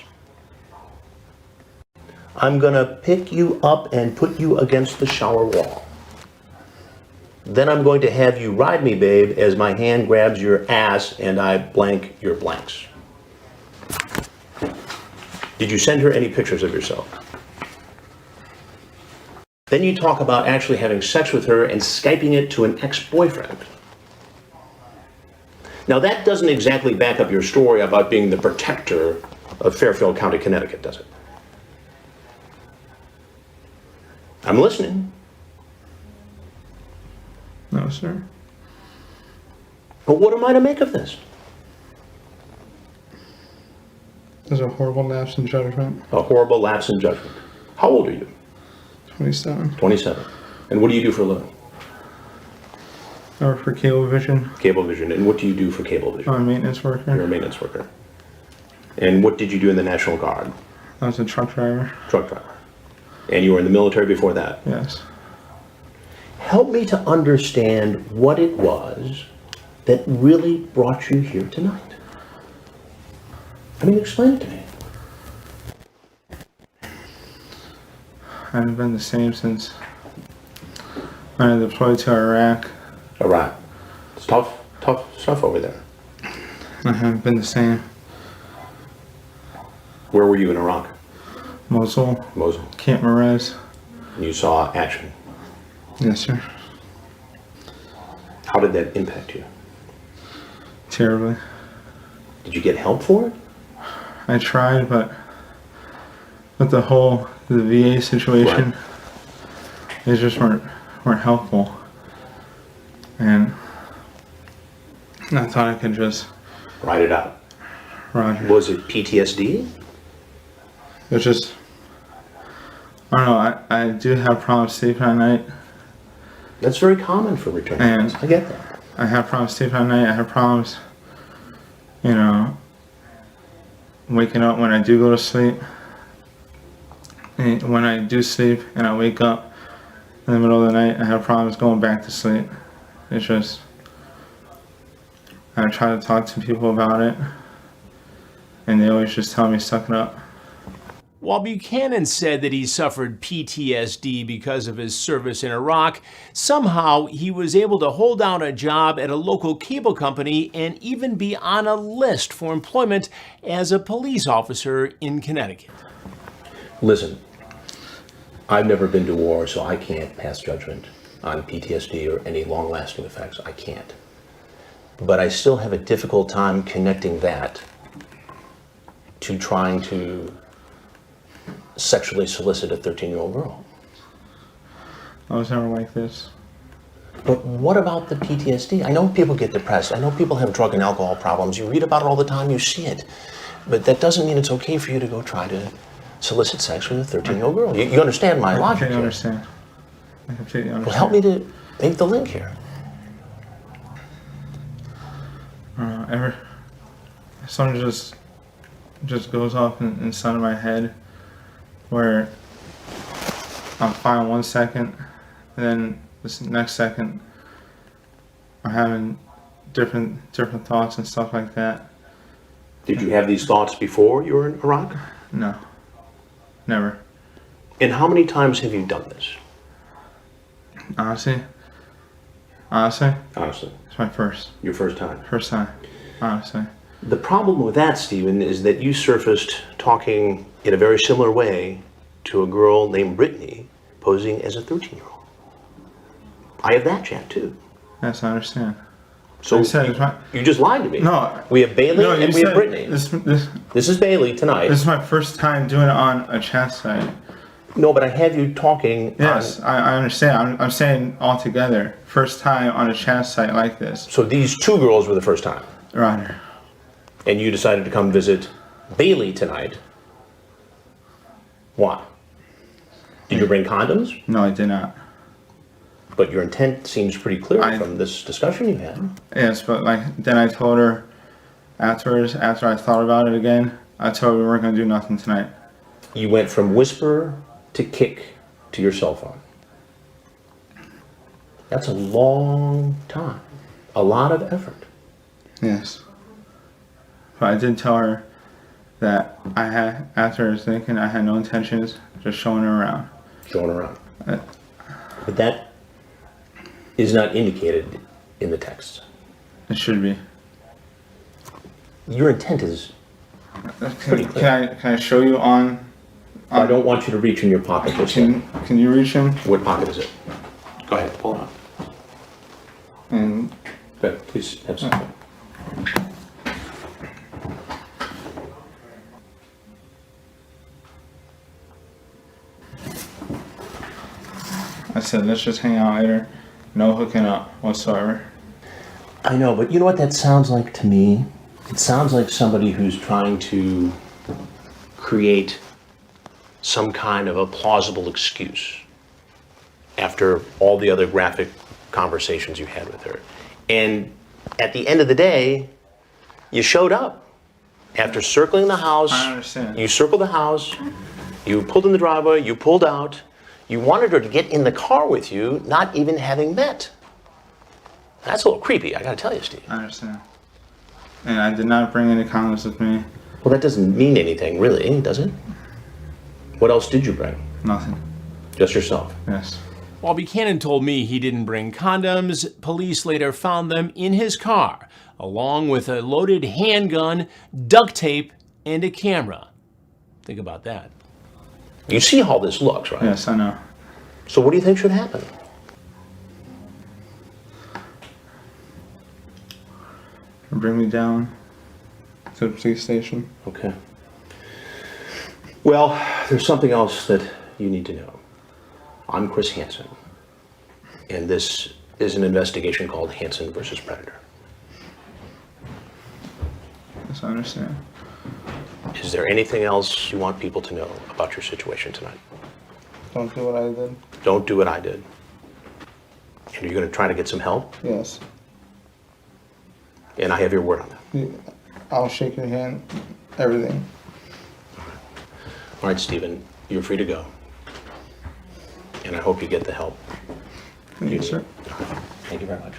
I'm gonna pick you up and put you against the shower wall. Then I'm going to have you ride me, babe, as my hand grabs your ass and I blank your blanks. Did you send her any pictures of yourself? Then you talk about actually having sex with her and Skyping it to an ex-boyfriend. Now that doesn't exactly back up your story about being the protector of Fairfield County, Connecticut, does it? I'm listening. No, sir. But what am I to make of this? There's a horrible lapse in judgment. A horrible lapse in judgment. How old are you? 27. 27. And what do you do for a living? I work for Cablevision. Cablevision. And what do you do for Cablevision? I'm a maintenance worker. You're a maintenance worker. And what did you do in the National Guard? I was a truck driver. Truck driver. And you were in the military before that? Yes. Help me to understand what it was that really brought you here tonight. I mean, explain it to me. I haven't been the same since I deployed to Iraq. Iraq. It's tough stuff over there. I haven't been the same. Where were you in Iraq? Mosul. Mosul. Camp Merez. And you saw action. Yes, sir. How did that impact you? Terribly. Did you get help for it? I tried, but with the VA situation, Right. they just weren't helpful. And I thought I could just Write it out. Roger. Was it PTSD? It was just, I don't know, I do have problems sleeping at night. That's very common for returning And vets. I get that. I have problems sleeping at night. I have problems, waking up when I do go to sleep. And when I do sleep and I wake up in the middle of the night, I have problems going back to sleep. It's just, I try to talk to people about it, and they always just tell me suck it up. While Buchanan said that he suffered PTSD because of his service in Iraq, somehow he was able to hold down a job at a local cable company and even be on a list for employment as a police officer in Connecticut. Listen, I've never been to war, so I can't pass judgment on PTSD or any long-lasting effects. I can't. But I still have a difficult time connecting that to trying to sexually solicit a 13-year-old girl. I was never like this. But what about the PTSD? I know people get depressed. I know people have drug and alcohol problems. You read about it all the time. You see it. But that doesn't mean it's okay for you to go try to solicit sex with a 13-year-old girl. You understand my logic I completely here. understand. I completely understand. Well, help me to make the link here. Something just goes off inside of my head where I'm fine 1 second, and then this next second I'm having different thoughts and stuff like that. Did you have these thoughts before you were in Iraq? No, never. And how many times have you done this? Honestly, Honestly, Honestly, it's my first your first time. Honestly. The problem with that, Stephen, is that you surfaced talking in a very similar way to a girl named Brittany posing as a 13-year-old. I have that chat too. Yes, I understand. So I said it's my, you just lied to me. No. We have Bailey no, you and we have said Brittany. This is Bailey tonight. This is my first time doing it on a chat site. No, but I have you talking. Yes, I understand. I'm saying all together. First time on a chat site like this. So these two girls were the first time. Right. And you decided to come visit Bailey tonight. Why? Did you bring condoms? No, I did not. But your intent seems pretty clear from this discussion you had. Yes, but like then I told her afterwards, after I thought about it again, I told her we weren't gonna do nothing tonight. You went from whisper to kick to your cell phone. That's a long time. A lot of effort. Yes. But I did tell her that I had, after I was thinking, I had no intentions, just showing her around. Showing around. But that is not indicated in the text. It should be. Your intent is pretty clear. Can I show you on I don't want you to reach in your pocket. Can you reach in? What pocket is it? Go ahead, pull it out. And Good, please have something. I said, let's just hang out later. No hooking up whatsoever. I know, but you know what that sounds like to me? It sounds like somebody who's trying to create some kind of a plausible excuse after all the other graphic conversations you had with her. And at the end of the day, you showed up. After circling the house, I understand. You circled the house, you pulled in the driveway, you pulled out, you wanted her to get in the car with you, not even having met. That's a little creepy, I gotta tell you, Steve. I understand. And I did not bring any condoms with me. Well, that doesn't mean anything, really, does it? What else did you bring? Nothing. Just yourself? Yes. While Buchanan told me he didn't bring condoms, police later found them in his car, along with a loaded handgun, duct tape, and a camera. Think about that. You see how this looks, right? Yes, I know. So what do you think should happen? Bring me down to the police station. Okay. Well, there's something else that you need to know. I'm Chris Hansen, and this is an investigation called Hansen versus Predator. Yes, I understand. Is there anything else you want people to know about your situation tonight? Don't do what I did. Don't do what I did. And you're going to try to get some help? Yes. And I have your word on that. I'll shake your hand. Everything. All right, Stephen, you're free to go. And I hope you get the help. Yes, sir. Thank you very much.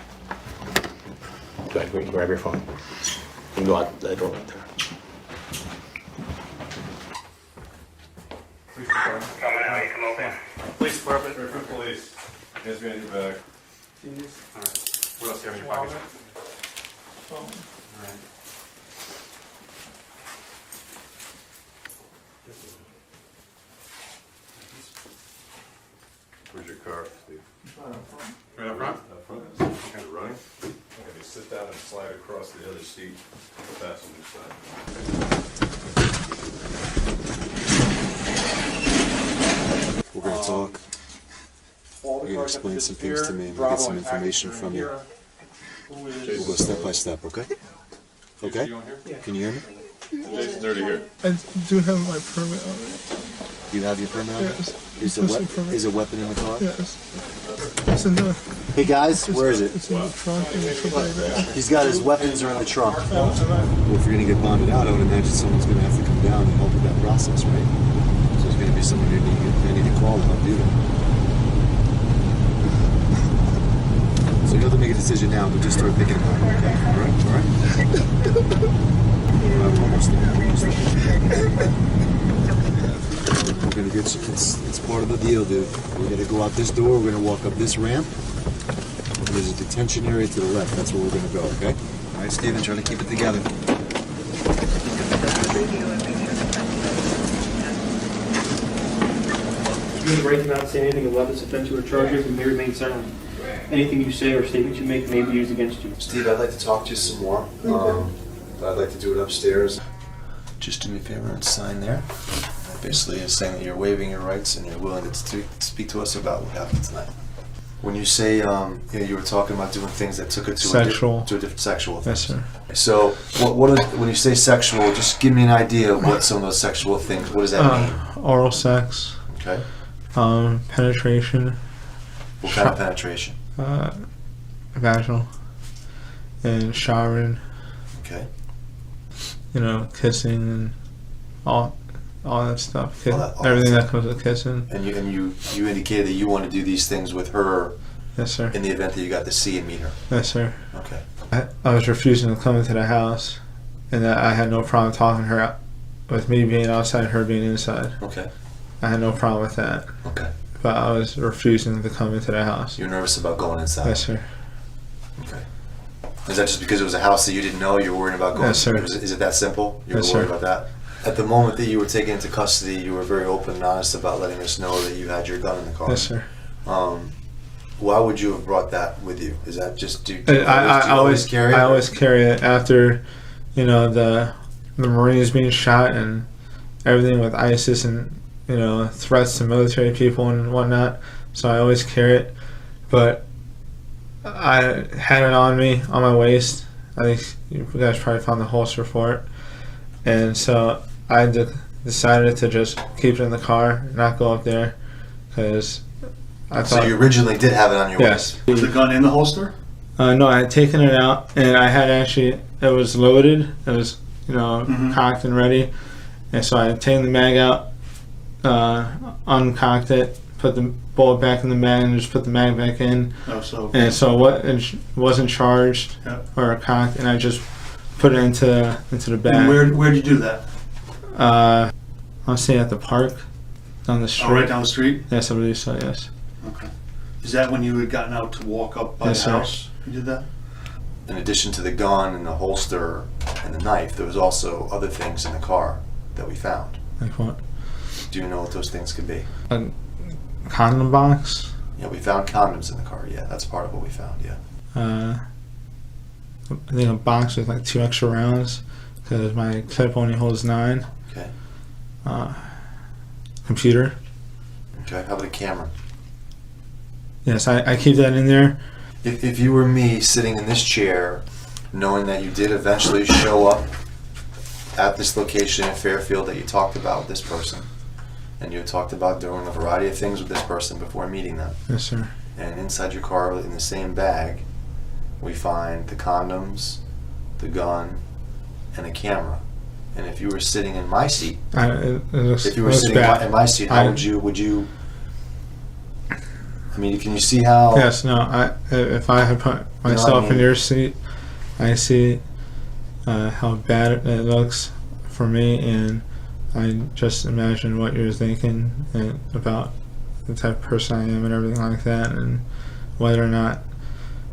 Go ahead, grab your phone. You can go out that door right there. Police department. Come in, how you come open? Police department. Recruit police. Hands behind your back. Alright. What else do you have in your pocket? Alright. Where's your car, Steve? Right up front? Up front. Okay, running. Okay, sit down and slide across the other seat, the passenger side. We're going to talk. You're going to explain some things to me and we'll get some information from you. We'll go step by step, okay? Okay? Can you hear me? Jason's already here. I do have my permit already. You have your permit on? Yes. Is a weapon in the car? Yes. It's in the, Hey guys, where is it? it's in the trunk and it's over there. He's got his weapons are in the trunk. Well, if you're going to get bonded out, I would imagine someone's going to have to come down and help with that process, right? So there's going to be someone you need to call to help do that. So you don't have to make a decision now, but just start thinking about it, okay? All right? All right? I'm almost there. We're gonna get you, it's part of the deal, dude. We're gonna go out this door, we're gonna walk up this ramp. We're there's a detention area to the left. That's where we're going to go, okay? All right, Steven, try to keep it together. You have the right to not say anything unless it's offense you or charges and may remain silent. Anything you say or statements you make may be used against you. Steve, I'd like to talk to you some more. But I'd like to do it upstairs. Just do me a favor and sign there. Basically, it's saying that you're waiving your rights and you're willing to speak to us about what happened tonight. When you say you were talking about doing things that took it to Sexual. to a different sexual things. Yes, sir. So, what is, when you say sexual, just give me an idea of what some of those sexual things. What does that mean? Oral sex. Okay. Penetration. What kind of penetration? Vaginal. And showering. Okay. You know, kissing and all that stuff. All Everything that that comes with kissing. And you indicated that you want to do these things with her. Yes, sir. In the event that you got to see and meet her. Yes, sir. Okay. I was refusing to come into the house, and that I had no problem talking to her with me being outside, her being inside. Okay. I had no problem with that. Okay. But I was refusing to come into the house. You're nervous about going inside? Yes, sir. Okay. Is that just because it was a house that you didn't know you were worried about going? Yes, sir. Is it that simple? You were Yes, worried sir. about that? At the moment that you were taken into custody, you were very open and honest about letting us know that you had your gun in the car. Yes, sir. Why would you have brought that with you? Is that just do you I always carry it? I always carry it after, you know, the Marines being shot and everything with ISIS and, you know, threats to military people and whatnot. So I always carry it, but I had it on me on my waist. I think you guys probably found the holster for it, and so I decided to just keep it in the car, not go up there, because I thought. So you originally did have it on your waist? Was the gun in the holster? No, I had taken it out, and I had actually, it was loaded. It was, you know, cocked and ready. And so I had taken the mag out, uncocked it, put the bullet back in the mag, and just put the mag back in. Oh, so. And so it wasn't charged or cocked, and I just put it into the bag. And where'd you do that? I'll say at the park, down the street. Oh, right down the street? Yes, I believe so, yes. Okay. Is that when you had gotten out to walk up by Yes, the sir. house? You did that? In addition to the gun and the holster and the knife, there was also other things in the car that we found. Like what? Do you know what those things could be? A condom box. Yeah, we found condoms in the car. Yeah, that's part of what we found. Yeah. I think a box with like 2 extra rounds because my clip only holds 9. Okay. Computer. Okay. How about a camera? Yes, I keep that in there. If you were me sitting in this chair, knowing that you did eventually show up at this location in Fairfield that you talked about with this person, and you had talked about doing a variety of things with this person before meeting them. Yes, sir. And inside your car, in the same bag, we find the condoms, the gun, and a camera. And if you were sitting in my seat, if you were sitting in my seat, how would you? I mean, can you see how? Yes, no. If I had put myself in your seat, I see how bad it looks for me, and I just imagine what you're thinking and about the type of person I am and everything like that, and whether or not,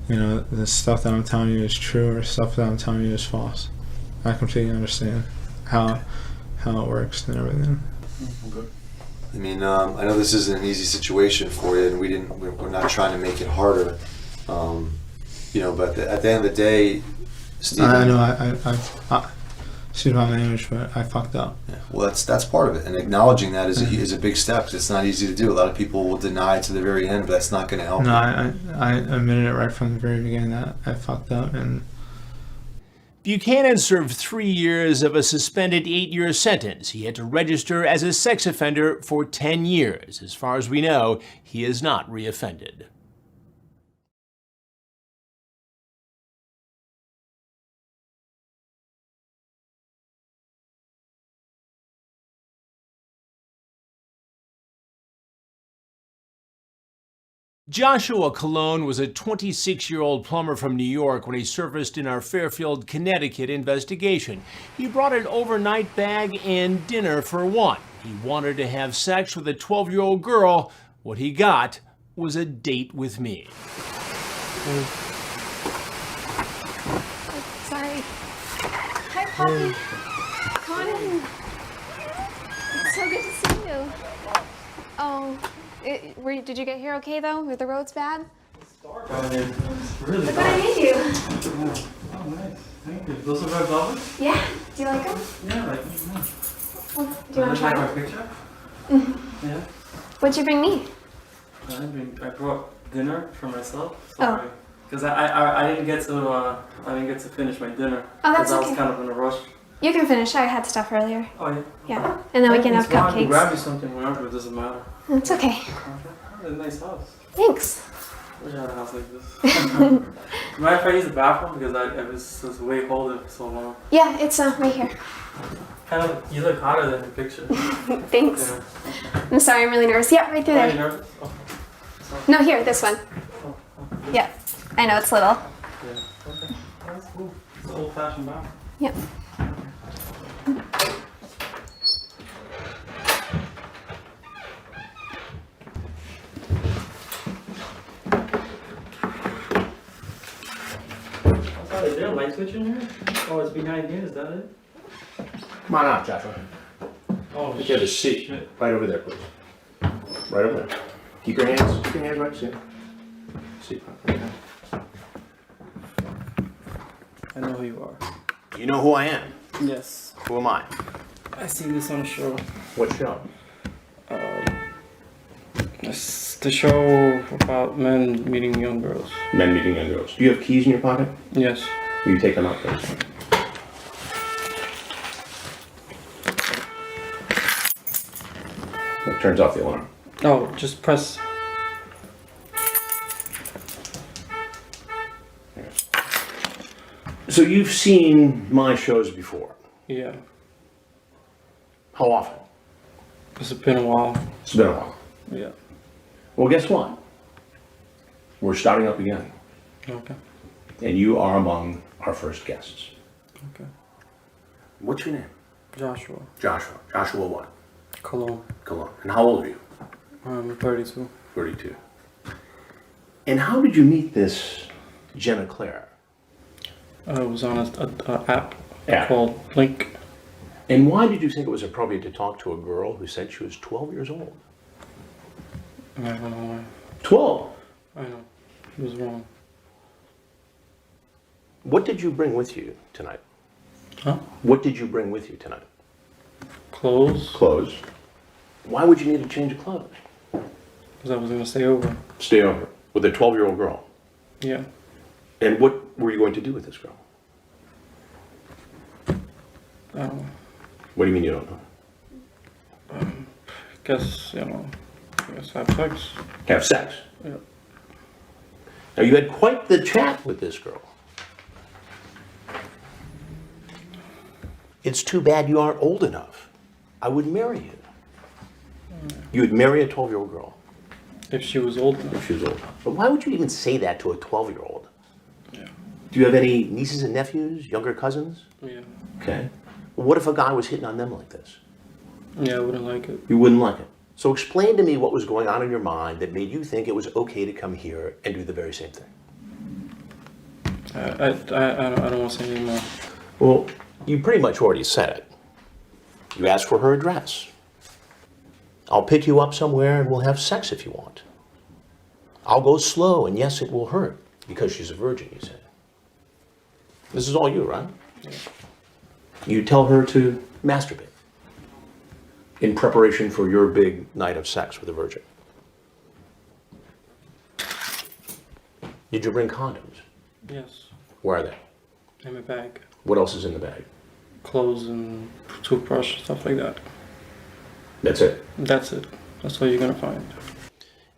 you know, the stuff that I'm telling you is true or stuff that I'm telling you is false. I completely understand how it works and everything. I mean, I know this isn't an easy situation for you, and we're not trying to make it harder, you know. But at the end of the day, Stephen, I know I excuse my language, but I fucked up. Yeah, well, that's part of it, and acknowledging that is a big step. 'Cause it's not easy to do. A lot of people will deny to the very end, but that's not going to help. No, I admitted it right from the very beginning that I fucked up, and Buchanan served 3 years of a suspended 8-year sentence. He had to register as a sex offender for 10 years. As far as we know, he has not reoffended. Joshua Colon was a 26-year-old plumber from New York when he surfaced in our Fairfield, Connecticut investigation. He brought an overnight bag and dinner for one. He wanted to have sex with a 12-year-old girl. What he got was a date with me. Sorry. Hi, Poppy. Come on in. It's so good to see you. Oh, did you get here okay though? Were the roads bad? It's dark out here. It's really Look dark. what I made you. Yeah. Oh, nice. Thank you. Those are red velvet? Yeah. Do you like them? Yeah, like them. Yeah. Well, do you want to try my them? picture? Yeah. What'd you bring me? I brought dinner for myself. Oh. Sorry. Because I didn't get to finish my dinner. Oh, that's I okay. was kind of in a rush. You can finish. I had stuff earlier. Oh yeah. Yeah. And then we can have I can cupcakes. grab you something whenever. It doesn't matter. It's okay. Oh, a nice house. Thanks. I wish I had a house like this. Mind if I use the bathroom because I was way colder for so long. Yeah, it's right here. Kind of, you look hotter than the picture. Thanks. Yeah. I'm sorry, I'm really nervous. Yeah, right through Are you there. nervous? Oh. No, here, this one. Oh. Yeah. I know it's little. Yeah. Okay. That's cool. It's an old-fashioned bathroom. Yep. Is there a light switch in here? Oh, it's behind here. Is that it? Come on out, Joshua. Oh, You have a seat right over there, please. Right over there. Keep your hands right there. Seat. I know who you are. You know who I am. Yes. Who am I? I see this on a show. What show? It's the show about men meeting young girls. Men meeting young girls. Do you have keys in your pocket? Yes. Will you take them out, please? It turns off the alarm. Oh, just press. So you've seen my shows before. Yeah. How often? It's been a while. It's been a while. Yeah. Well, guess what? We're starting up again. Okay. And you are among our first guests. Okay. What's your name? Joshua. Joshua. Joshua what? Cologne. Cologne. And how old are you? I'm 32. 32. And how did you meet this Jenna Claire? I was on a app App. called Link. And why did you think it was appropriate to talk to a girl who said she was 12 years old? I don't know why. 12? I know. It was wrong. What did you bring with you tonight? Huh? What did you bring with you tonight? Clothes? Clothes. Why would you need a change of clothes? Because I was going to stay over. Stay over with a 12-year-old girl. Yeah. And what were you going to do with this girl? I don't know. What do you mean you don't know? Guess have sex. Have sex? Yeah. Now you had quite the chat with this girl. It's too bad you aren't old enough. I would marry you. You would marry a 12-year-old girl. If she was old enough. If she was old enough. But why would you even say that to a 12-year-old? Yeah. Do you have any nieces and nephews, younger cousins? Yeah. Okay. Well, what if a guy was hitting on them like this? Yeah, I wouldn't like it. You wouldn't like it. So explain to me what was going on in your mind that made you think it was okay to come here and do the very same thing. I don't want to say anymore. Well, you pretty much already said it. You asked for her address. I'll pick you up somewhere and we'll have sex if you want. I'll go slow, and yes, it will hurt because she's a virgin, you say. This is all you, right? Yeah. You tell her to masturbate in preparation for your big night of sex with a virgin. Did you bring condoms? Yes. Where are they? In my bag. What else is in the bag? Clothes and toothbrush, stuff like that. That's it? That's it. That's all you're going to find.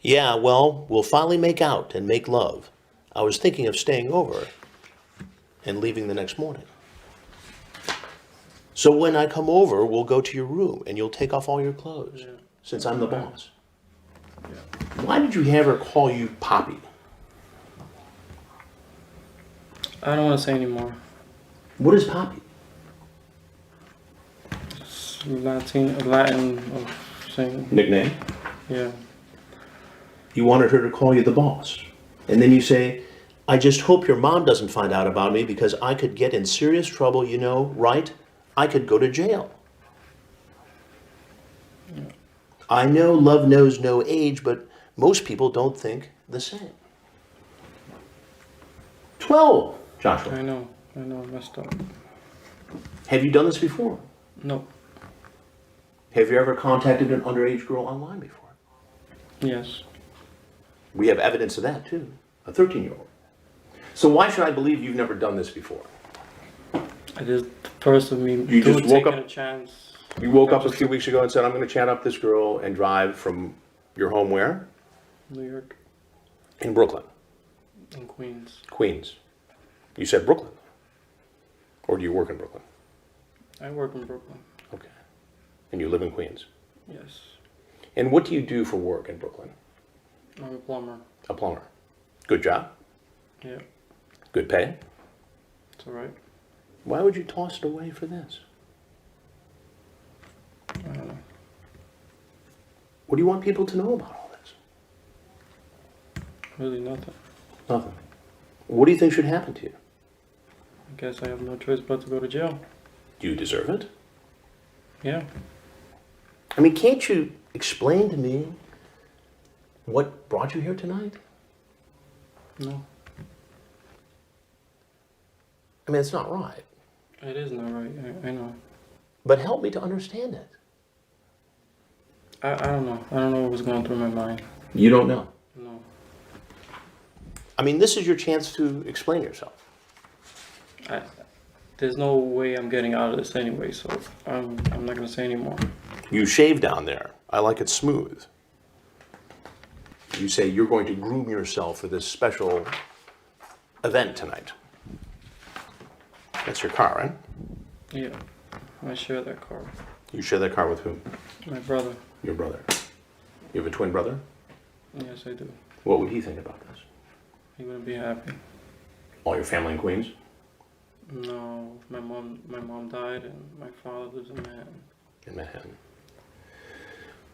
Yeah, well, we'll finally make out and make love. I was thinking of staying over and leaving the next morning. So when I come over, we'll go to your room and you'll take off all your clothes, Yeah. since I'm the boss. Yeah. Why did you have her call you Poppy? I don't want to say anymore. What is Poppy? It's Latin of saying. Nickname? Yeah. You wanted her to call you the boss. And then you say, I just hope your mom doesn't find out about me because I could get in serious trouble, you know, right? I could go to jail. I know love knows no age, but most people don't think the same. 12, Joshua. I know, I messed up. Have you done this before? No. Have you ever contacted an underage girl online before? Yes. We have evidence of that too, a 13-year-old. So why should I believe you've never done this before? I just, first of me, You just woke taking up- a chance. You woke up a few weeks ago and said, I'm going to chat up this girl and drive from your home where? New York In Brooklyn. and Queens. Queens. You said Brooklyn. Or do you work in Brooklyn? I work in Brooklyn. Okay. And you live in Queens. Yes. And what do you do for work in Brooklyn? I'm a plumber. A plumber. Good job? Yeah. Good pay? It's alright. Why would you toss it away for this? I don't know. What do you want people to know about all this? Really nothing. Nothing. What do you think should happen to you? I guess I have no choice but to go to jail. Do you deserve it? Yeah. I mean, can't you explain to me what brought you here tonight? No. I mean, it's not right. It is not right. I know. But help me to understand it. I don't know. I don't know what was going through my mind. You don't know? No. I mean, this is your chance to explain yourself. There's no way I'm getting out of this anyway, so I'm not going to say anymore. You shave down there. I like it smooth. You say you're going to groom yourself for this special event tonight. That's your car, right? Yeah. I share that car. You share that car with whom? My brother. Your brother. You have a twin brother? Yes, I do. What would he think about this? He wouldn't be happy. All your family in Queens? No, my mom died, and my father lives in Manhattan. In Manhattan.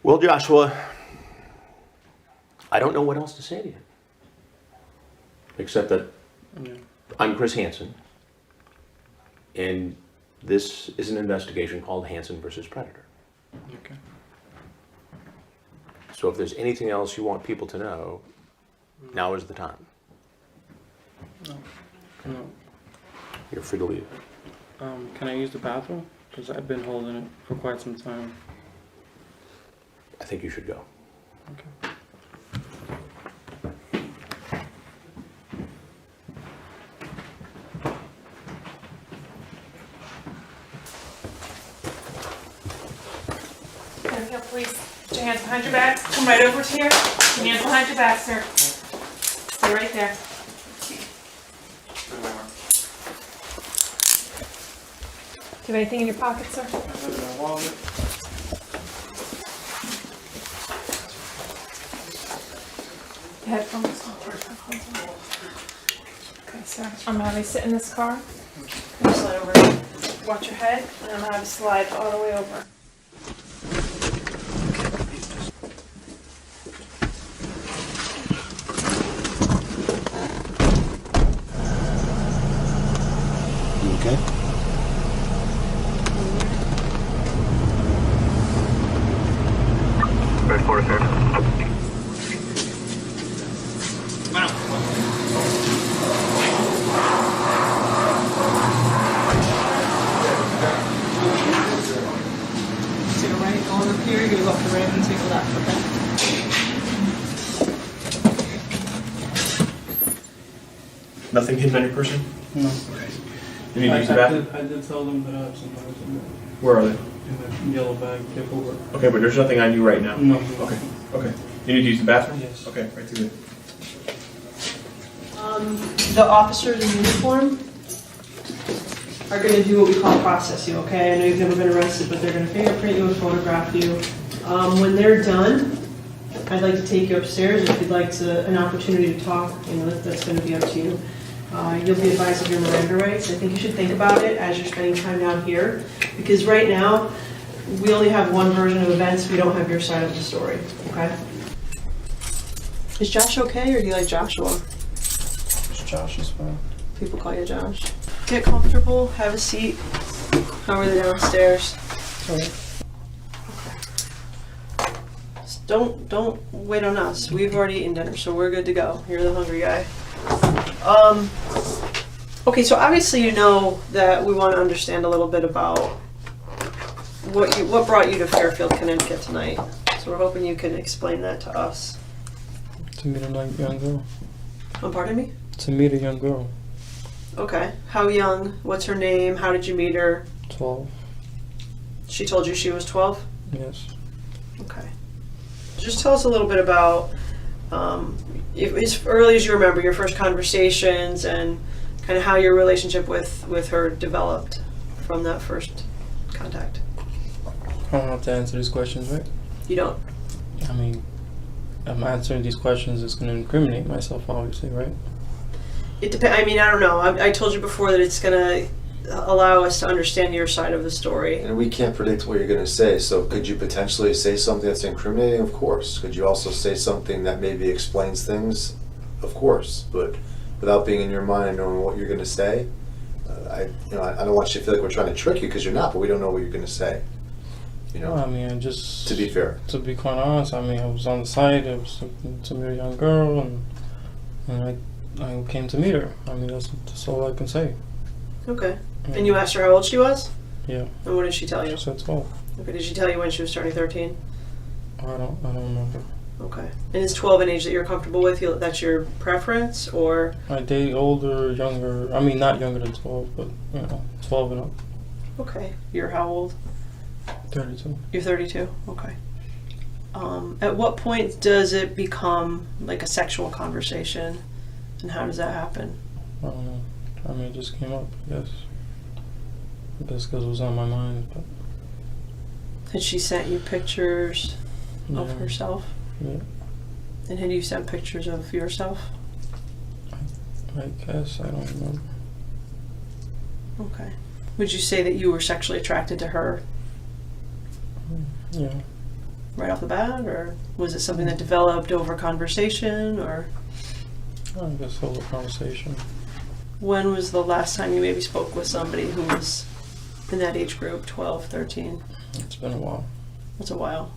Well, Joshua, I don't know what else to say to you. Except that Yeah. I'm Chris Hansen, and this is an investigation called Hansen versus Predator. Okay. So if there's anything else you want people to know, now is the time. No. No. You're free to leave. Can I use the bathroom? Because I've been holding it for quite some time. I think you should go. Okay. There we go, please. Put your hands behind your back. Come right over to here. Put your hands behind your back, sir. Stay right there. Do you have anything in your pocket, sir? I have my wallet. Headphones. Okay, sir. I'm gonna have you sit in this car. You slide over. Watch your head, and I'm gonna have you slide all the way over. You okay? Red 46. Take a right, going up here, you're gonna go up the ramp and take a left, okay? Nothing hidden on your person? No. Okay. You need to use the bathroom? I did tell them that I have some bags in there. Where are they? In the yellow bag, paperwork. Okay, but there's nothing on you right now? No. Okay, okay. You need to use the bathroom? Yes. Okay, right through there. The officers in uniform are gonna do what we call processing, okay? I know you've never been arrested, but they're gonna fingerprint you and photograph you. When they're done, I'd like to take you upstairs if you'd like an opportunity to talk, you know, that's gonna be up to you. You'll be advised of your Miranda rights. I think you should think about it as you're spending time down here, because right now, we only have one version of events, we don't have your side of the story, okay? Is Josh okay, or do you like Joshua? It's Josh is fine. People call you Josh. Get comfortable, have a seat. How are they downstairs? Don't wait on us. We've already eaten dinner, so we're good to go. You're the hungry guy. Okay, so obviously you know that we want to understand a little bit about what brought you to Fairfield, Connecticut tonight. So we're hoping you can explain that to us. To meet a young girl. Oh, pardon me? To meet a young girl. Okay. How young? What's her name? How did you meet her? 12. She told you she was 12? Yes. Okay. Just tell us a little bit about, as early as you remember, your first conversations and kind of how your relationship with her developed from that first contact. I don't have to answer these questions, right? You don't? I mean, I'm answering these questions is going to incriminate myself, obviously, right? It depends. I mean, I don't know. I told you before that it's going to allow us to understand your side of the story. And we can't predict what you're going to say, so could you potentially say something that's incriminating? Of course. Could you also say something that maybe explains things? Of course. But without being in your mind and knowing what you're going to say, I don't want you to feel like we're trying to trick you, because you're not, but we don't know what you're going to say. You know? I mean, just... To be fair. To be quite honest, I mean, I was on the site, I was looking to meet a young girl, and I came to meet her. I mean, that's all I can say. Okay. Yeah. And you asked her how old she was? Yeah. And what did she tell you? She said 12. Okay. Did she tell you when she was turning 13? I don't remember. Okay. And is 12 an age that you're comfortable with? That's your preference, or? I date older, younger. I mean, not younger than 12, but 12 and up. Okay. You're how old? 32. You're 32? Okay. At what point does it become like a sexual conversation, and how does that happen? I don't know. I mean, it just came up, I guess. I guess because it was on my mind, but... Had she sent you pictures of herself? Yeah. And had you sent pictures of yourself? I guess, I don't remember. Okay. Would you say that you were sexually attracted to her? Yeah. Right off the bat, or was it something that developed over conversation, or? I guess over conversation. When was the last time you maybe spoke with somebody who was in that age group, 12, 13? It's been a while. That's a while.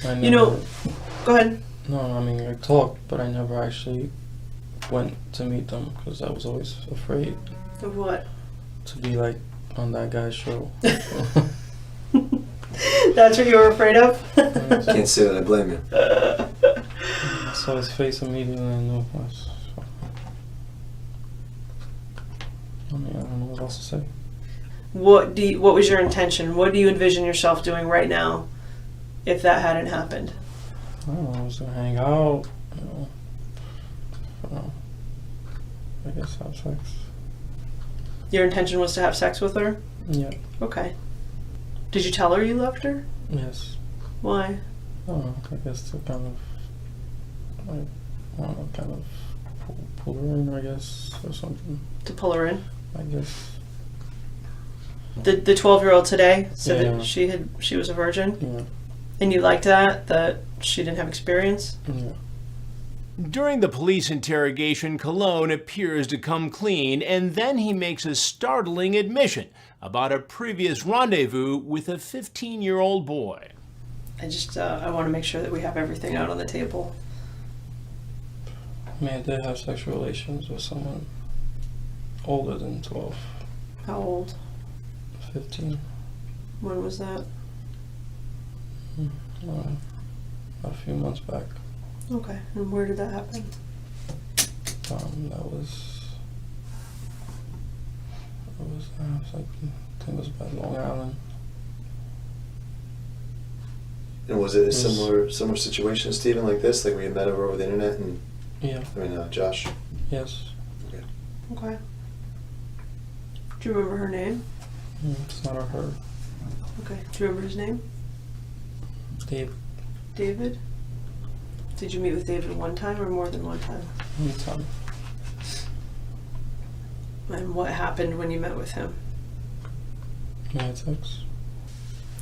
You know, go ahead. No, I mean, I talked, but I never actually went to meet them because I was always afraid. Of what? To be like on that guy's show. That's what you were afraid of? Can't say that I blame you. I saw his face immediately and I knew it was. I mean, I don't know what else to say. What was your intention? What do you envision yourself doing right now if that hadn't happened? I don't know, I was gonna hang out, I guess have sex. Your intention was to have sex with her? Yeah. Okay. Did you tell her you loved her? Yes. Why? I don't know, I guess to kind of, pull her in, I guess, or something. To pull her in? I guess. The 12-year-old today said Yeah. that she was a virgin? Yeah. And you liked that she didn't have experience? Yeah. During the police interrogation, Cologne appears to come clean, and then he makes a startling admission about a previous rendezvous with a 15-year-old boy. I want to make sure that we have everything out on the table. I mean, I did have sexual relations with someone older than 12. How old? 15. When was that? A few months back. Okay, and where did that happen? That was like, I think it was by Long Island. And was it a similar situation, Stephen, like this? Like we had met over the internet and... Yeah. I mean, Josh? Yes. Okay. Okay. Do you remember her name? It's not a her. Okay. Do you remember his name? Dave. David? Did you meet with David one time or more than one time? One time. And what happened when you met with him? We had sex.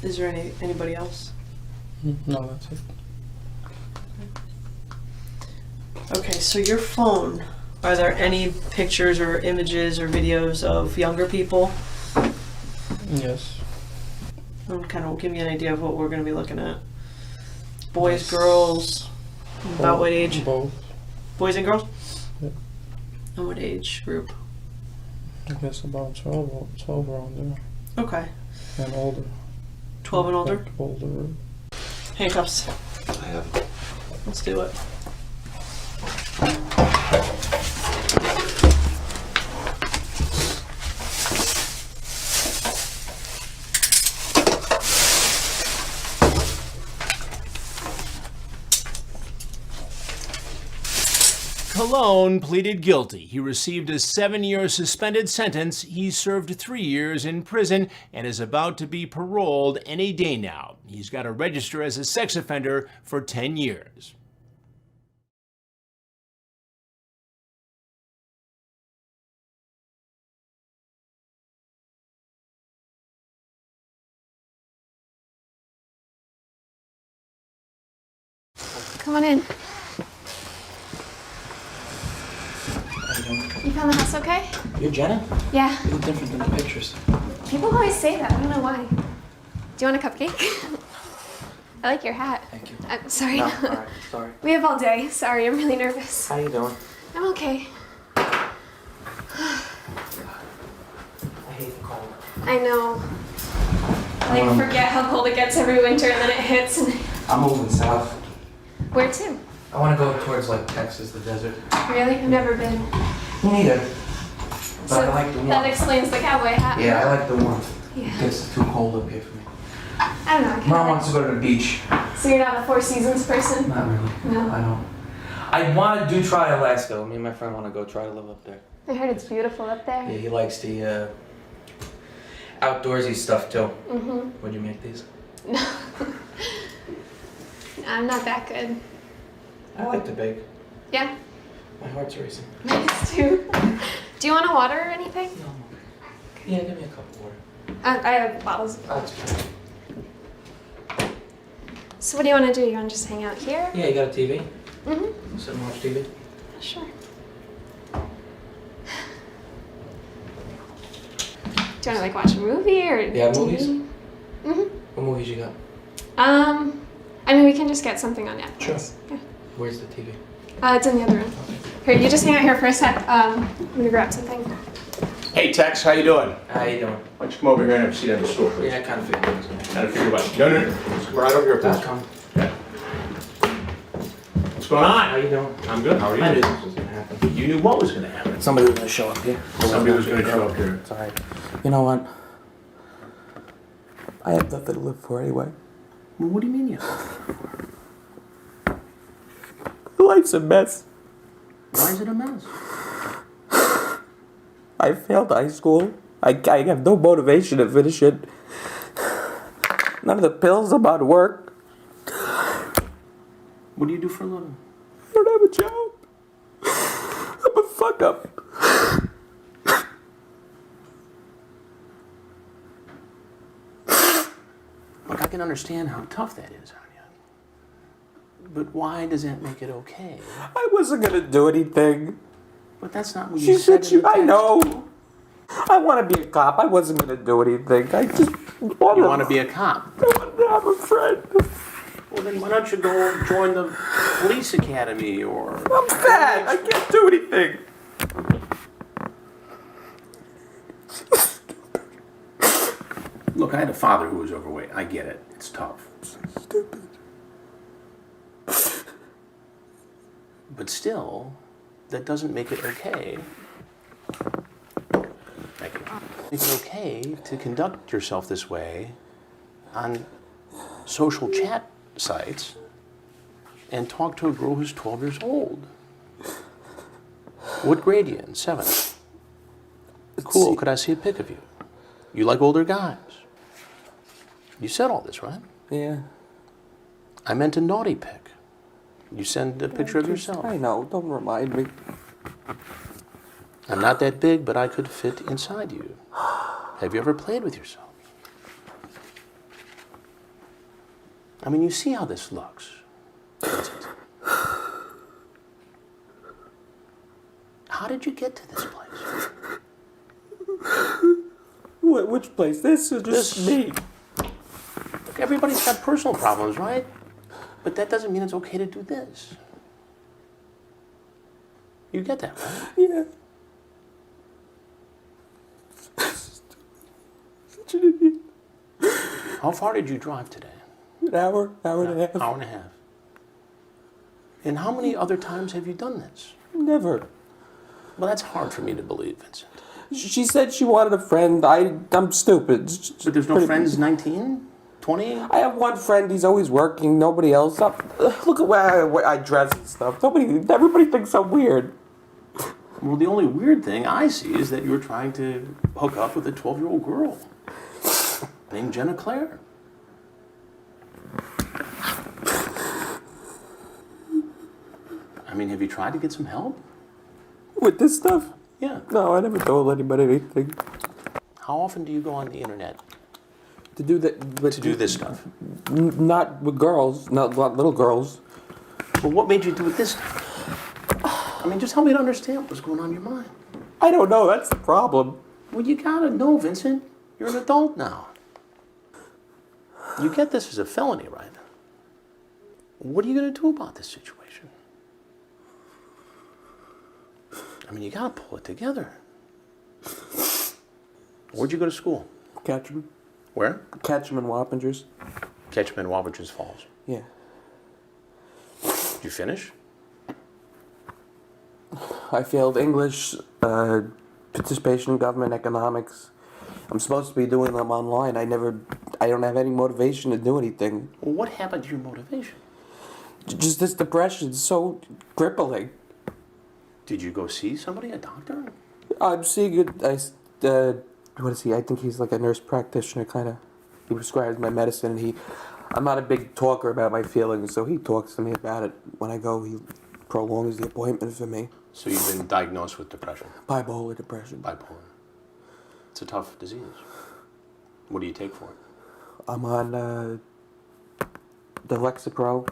Is there anybody else? No, that's it. Okay, so your phone, are there any pictures or images or videos of younger people? Yes. Kind of give me an idea of what we're going to be looking at. Boys, girls, about what age? Both. Boys and girls? Yeah. And what age group? I guess about 12 around there. Okay. And older. 12 and older? Like older. Handcuffs. I have. Let's do it. Colon pleaded guilty. He received a 7-year suspended sentence. He served 3 years in prison and is about to be paroled any day now. He's got to register as a sex offender for 10 years. Come on in. You found the house okay? You're Jenna? Yeah. You look different than the pictures. People always say that. I don't know why. Do you want a cupcake? I like your hat. Thank you. I'm sorry. No, all right, sorry. We have all day. Sorry, I'm really nervous. How you doing? I'm okay. I hate the cold. I know. I forget how cold it gets every winter and then it hits and... I'm moving south. Where to? I want to go towards like Texas, the desert. Really? I've never been. Me neither. But So I like the warmth. that explains the cowboy hat. Yeah, I like the warmth. Yeah. It gets too cold up here for me. I don't know. I kinda Mom like- wants to go to the beach. So you're not a Four Seasons person? Not really. No. I don't. I want to try Alaska. Me and my friend want to go try to live up there. I heard it's beautiful up there. Yeah, he likes the outdoorsy stuff too. Mm-hmm. What'd you make these? No. I'm not that good. I like to bake. Yeah? My heart's racing. Nice too. Do you want a water or anything? Yeah, give me a cup of water. I have bottles. That's fine. So what do you want to do? You want to just hang out here? Yeah, you got a TV? Mm-hmm. Sit and watch TV? Sure. Do you want to like watch a movie or Yeah, TV? movies? Mm-hmm. What movies you got? I mean, we can just get something on Netflix. Sure. Yeah. Where's the TV? It's in the other room. Here, you just hang out here for a sec. I'm gonna grab something. Hey, Tex, how you doing? How you doing? Why don't you come over here and have a seat on the stool, please? Yeah, I kind of figured it was gonna Kind of figure what? No. Just come right over here, please. come. What's going on? How you doing? I'm good. How are you? I knew this was gonna happen. You knew what was going to happen. Somebody was gonna show up here. Somebody was going to show up here. It's alright. You know what? I have nothing to live for anyway. Well, what do you mean you? Life's a mess. Why is it a mess? I failed high school. I have no motivation to finish it. None of the pills. I'm out of work. What do you do for a living? I don't have a job. I'm a fuck up. Look, I can understand how tough that is on you. But why does that make it okay? I wasn't gonna do anything. But that's not what She you said. said I know. I want to be a cop. I wasn't gonna do anything. I just want You want to be a cop? I want to have a friend. Well, then why don't you go join the police academy or... I'm fat. I can't do anything. Look, I had a father who was overweight. I get it. It's tough. Stupid. But still, that doesn't make it okay. Thank you. It's okay to conduct yourself this way on social chat sites and talk to a girl who's 12 years old. What grade are you in? 7. Cool. Could I see a pic of you? You like older guys. You said all this, right? Yeah. I meant a naughty pic. You send a picture of yourself. I know. Don't remind me. I'm not that big, but I could fit inside you. Have you ever played with yourself? I mean, you see how this looks. did you get to this place? Which place? This or just me? Look, everybody's got personal problems, right? But that doesn't mean it's okay to do this. You get that, right? Yeah. Such an idiot. How far did you drive today? An hour and a half. Hour and a half. And how many other times have you done this? Never. Well, that's hard for me to believe, Vincent. She said she wanted a friend. I'm stupid. But there's no friends 19? 20? I have one friend. He's always working. Nobody else. Look at where I dress and stuff. Everybody thinks I'm weird. Well, the only weird thing I see is that you're trying to hook up with a 12-year-old girl named Jenna Claire. I mean, have you tried to get some help? With this stuff? Yeah. No, I never told anybody anything. How often do you go on the internet? To do that? To do this stuff? Not with girls, not little girls. Well, what made you do it this time? I mean, just help me to understand what's going on in your mind. I don't know, that's the problem. Well, you gotta know, Vincent. You're an adult now. You get this as a felony, right? What are you gonna do about this situation? I mean, you gotta pull it together. Where'd you go to school? Ketchum. Where? Ketchum and Wappingers. Ketchum and Wappingers Falls. Yeah. Did you finish? I failed English, participation in government, economics. I'm supposed to be doing them online. I don't have any motivation to do anything. Well, what happened to your motivation? Just this depression, so crippling. Did you go see somebody, a doctor? I'm seeing it. What is he? I think he's like a nurse practitioner, kind of. He prescribes my medicine, and I'm not a big talker about my feelings, so he talks to me about it. When I go, he prolongs the appointment for me. So you've been diagnosed with depression? Bipolar depression. Bipolar. It's a tough disease. What do you take for it? I'm on the Lexapro,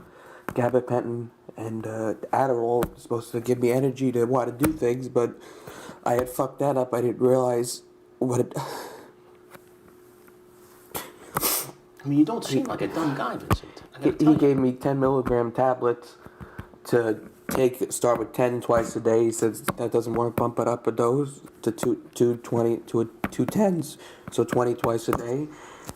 gabapentin, and Adderall. It's supposed to give me energy to want to do things, but I had fucked that up. I didn't realize what it... I mean, you don't seem like a dumb guy, Vincent. He gave me 10 milligram tablets to start with 10 twice a day. He says that doesn't work. Bump it up a dose to 210s, so 20 twice a day.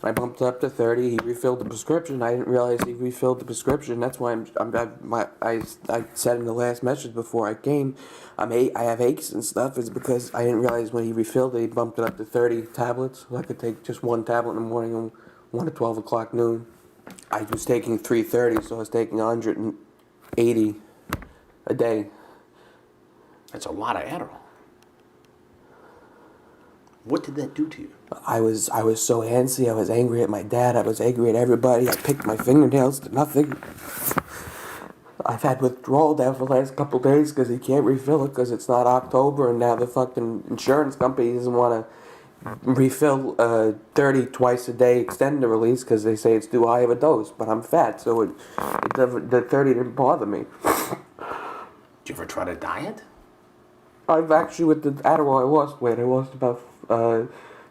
I bumped it up to 30. He refilled the prescription. I didn't realize he refilled the prescription. That's why I said in the last message before I came, I have aches and stuff. Is because I didn't realize when he refilled it, he bumped it up to 30 tablets. So I could take just one tablet in the morning and one at 12 o'clock noon. I was taking 330, so I was taking 180 a day. That's a lot of Adderall. What did that do to you? I was so antsy. I was angry at my dad. I was angry at everybody. I picked my fingernails to nothing. I've had withdrawal there for the last couple of days because he can't refill it because it's not October, and now the fucking insurance company doesn't want to refill 30 twice a day extended release because they say it's too high of a dose. But I'm fat, so the 30 didn't bother me. Did you ever try to diet? I've actually, with the Adderall, I lost weight. I lost about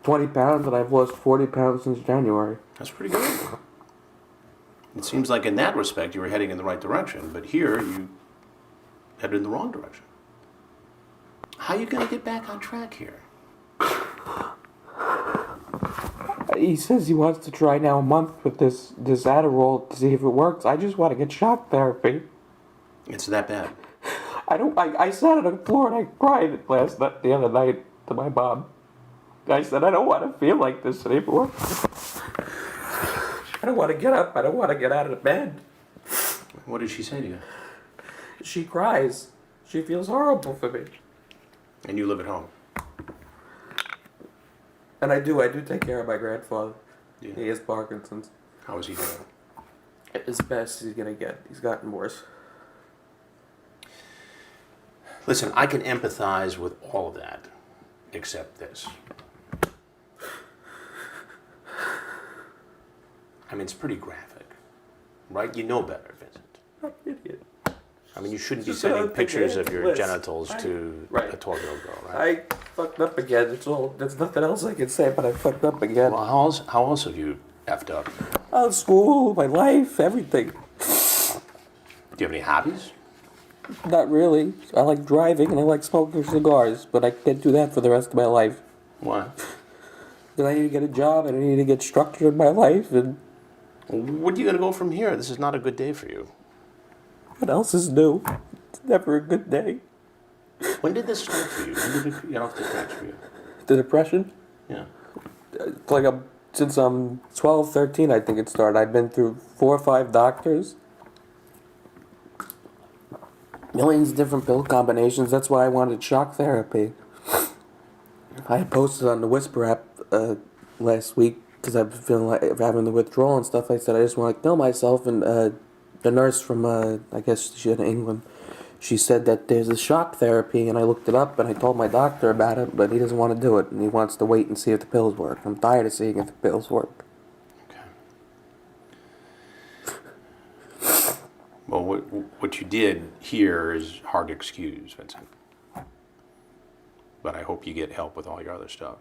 20 pounds, and I've lost 40 pounds since January. That's pretty good. It seems like in that respect you were heading in the right direction, but here you headed in the wrong direction. How are you going to get back on track here? He says he wants to try now a month with this Adderall to see if it works. I just want to get shock therapy. It's that bad. I sat on the floor and I cried the other night to my mom. I said, I don't want to feel like this anymore. I don't want to get up. I don't want to get out of the bed. What did she say to you? She cries. She feels horrible for me. And you live at home? And I do take care of my grandfather. Yeah. He has Parkinson's. How is he doing? As best as he's going to get. He's gotten worse. Listen, I can empathize with all of that, except this. I mean, it's pretty graphic, right? You know better, Vincent. I'm an idiot. I mean, you shouldn't be Just sending another pictures of your list. genitals to a 12-year-old girl, right? I fucked up again. It's all. There's nothing else I can say, but I fucked up again. Well, how else have you effed up? School, my life, everything. Do you have any hobbies? Not really. I like driving and I like smoking cigars, but I can't do that for the rest of my life. Why? Because I need to get a job and I need to get structure in my life. And where are you going to go from here? This is not a good day for you. what else is new? It's never a good day. When did this start for you? When did it get off the tracks for you? The depression? Yeah. It's like since I'm 12, 13, I think it started. I've been through 4 or 5 doctors. Millions of different pill combinations. That's why I wanted shock therapy. I had posted on the Whisper app last week because I've been feeling like having the withdrawal and stuff. I said I just want to kill myself, and the nurse from I guess she's in England, she said that there's a shock therapy, and I looked it up and I told my doctor about it, but he doesn't want to do it and he wants to wait and see if the pills work. I'm tired of seeing if the pills work. Well, what you did here is hard to excuse, Vincent. But I hope you get help with all your other stuff.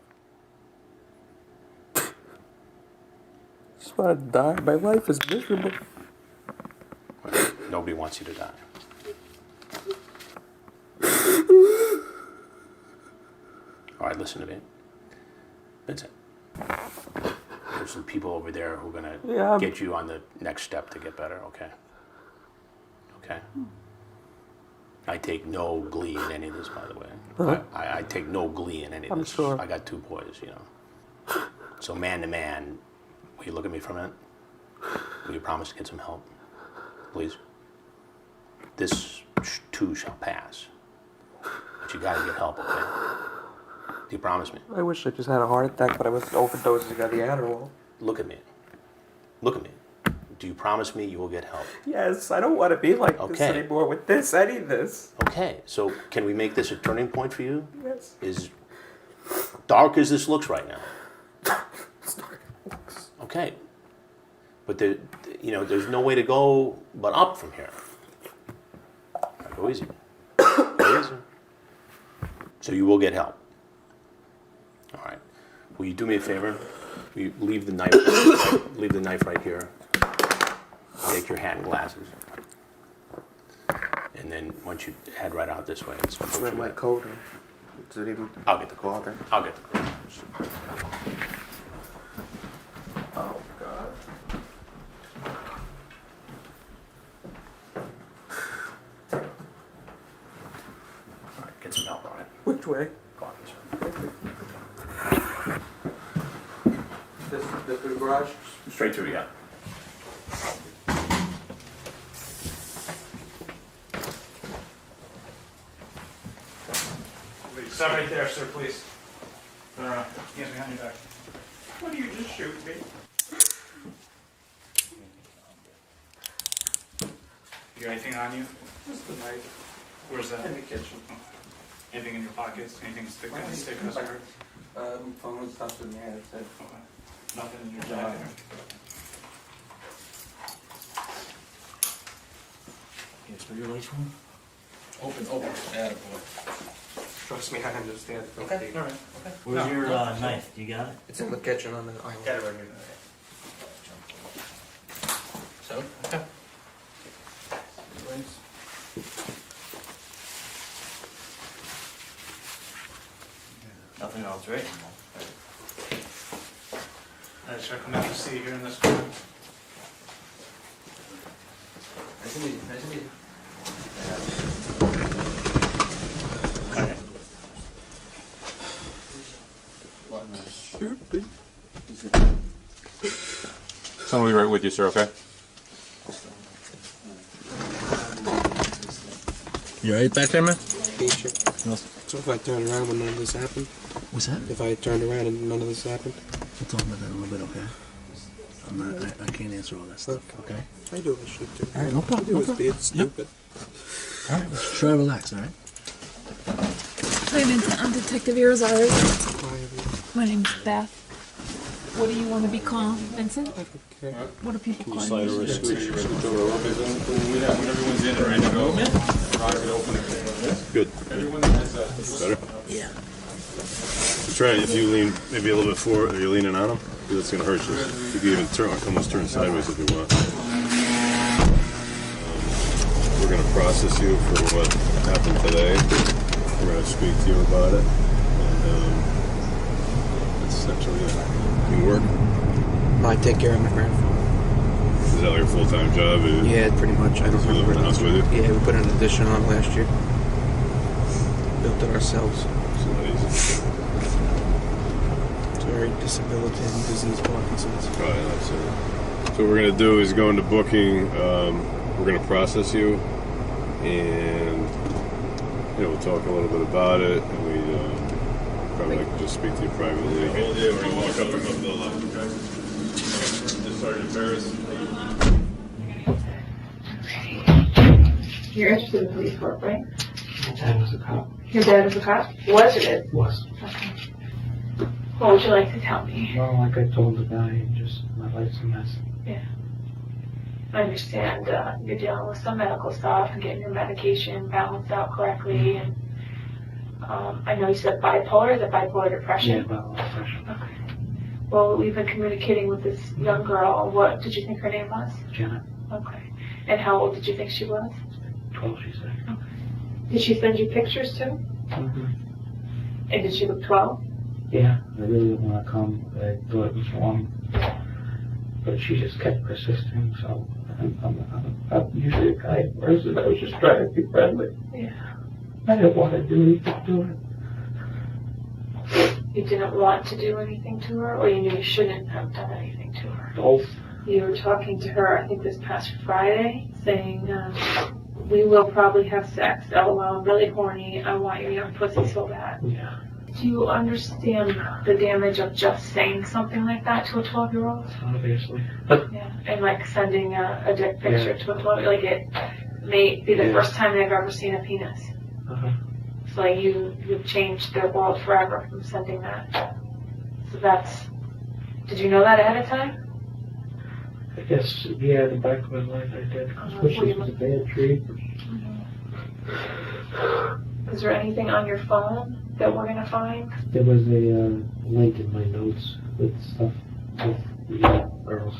I just want to die. My life is miserable. Well, nobody wants you to die. All right, listen to me. Vincent, there's some people over there who are going to get you on the next step to get better, okay? Okay? I take no glee in any of this, by the way. Uh-huh. I take no glee in any of I'm this. sure. I got 2 boys, you know. So man to man, will you look at me for a minute? Will you promise to get some help? Please? This too shall pass. But you gotta get help, okay? Do you promise me? I wish I just had a heart attack, but I was overdosing on the Adderall. Look at me. Look at me. Do you promise me you will get help? Yes, I don't want to be like this anymore with this. I need this. Okay, so can we make this a turning point for you? Yes. As dark as this looks right now. Okay. But there's no way to go but up from here. Right, go easy. Go easy. So you will get help. All right. Will you do me a favor? Will you leave the knife right here. Take your hat and glasses. And then once you head right out this way, it's Where's my coat? I'll get the coat. I'll get the coat. Oh, God. All right, get some help, all right? Which way? Go on this way. This the garage? Straight through, yeah. Stop right there, sir, please. Hands behind your back. What do you just shoot me? You got anything on you? Just the knife. Where's that? In the kitchen. Anything in your pockets? Anything stick us or? Phone and stuff in there. That's it. Okay. Nothing in your jacket? Yes, for your lace one? Open. Attaboy. Trust me, I understand. Okay, all right. Okay. Where's your knife? You got it? It's in the kitchen on the island. Got it right here. So, okay. Nothing else, right? I just recommend to see you here in this corner. Nice to meet you. Nice to meet you. Someone will be right with you, sir, okay? You alright back there, man? So if I turned around when none of this happened? What's that? If I turned around and none of this happened? We'll talk about that in a little bit, okay? I can't answer all that stuff, okay? I do this shit too. Alright, no problem. I do No this problem. being stupid. Alright, let's try to relax, alright? Hi, Vincent. I'm Detective Irizarry. My name's Beth. What do you want to be called, Vincent? Okay. What do people call Slide you? over, scooch over a little bit, when everyone's in and ready to go, Ron can open it. Good. Everyone has Better? Yeah. Try it. If you lean maybe a little bit forward, are you leaning on him? Because it's going to hurt you. You can even almost turn sideways if you want. We're going to process you for what happened today. We're going to speak to you about it. And that's essentially it. You work? I take care of my grandfather. Is that like a full-time job? Yeah, pretty much. I don't You live in the house with you? Yeah, we put an addition on last year. Built it ourselves. It's not easy. It's very debilitating disease, Parkinson's. Right, that's it. So what we're going to do is go into booking. We're going to process you. And, we'll talk a little bit about it. And we probably like to just speak to you privately. Yeah, we're going to walk up and up the left, okay? Sergeant Ferris. You're interested in police work, right? My dad was a cop. Your dad was a cop? Was or is? Was. Okay. What would you like to tell me? Well, like I told the guy, just my life's a mess. Yeah. I understand you're dealing with some medical stuff and getting your medication balanced out correctly. And I know you said bipolar. Is it bipolar depression? Yeah, bipolar depression. Okay. Well, we've been communicating with this young girl. What did you think her name was? Janet. Okay. And how old did you think she was? 12, she said. Okay. Did she send you pictures too? Mm-hmm. And did she look 12? Yeah, I really didn't want to come. I thought it was wrong. But she just kept persisting, so I'm usually a kind person. I was just trying to be friendly. Yeah. I didn't want to do anything to her. You didn't want to do anything to her, or you knew you shouldn't have done anything to her? Both. You were talking to her, I think this past Friday, saying, we will probably have sex. LOL, I'm really horny. I want your young pussy so bad. Yeah. Do you understand the damage of just saying something like that to a 12-year-old? Obviously. But Yeah. And like sending a dick picture Yeah. to a 12-year-old, like it may be the Yeah. first time they've ever seen a penis. uh-huh. It's like you've changed their world forever from sending that. So did you know that ahead of time? I guess, yeah, the back of my mind I did. Especially was a bad tree. Is there anything on your phone that we're gonna find? There was a link in my notes with stuff with the girls.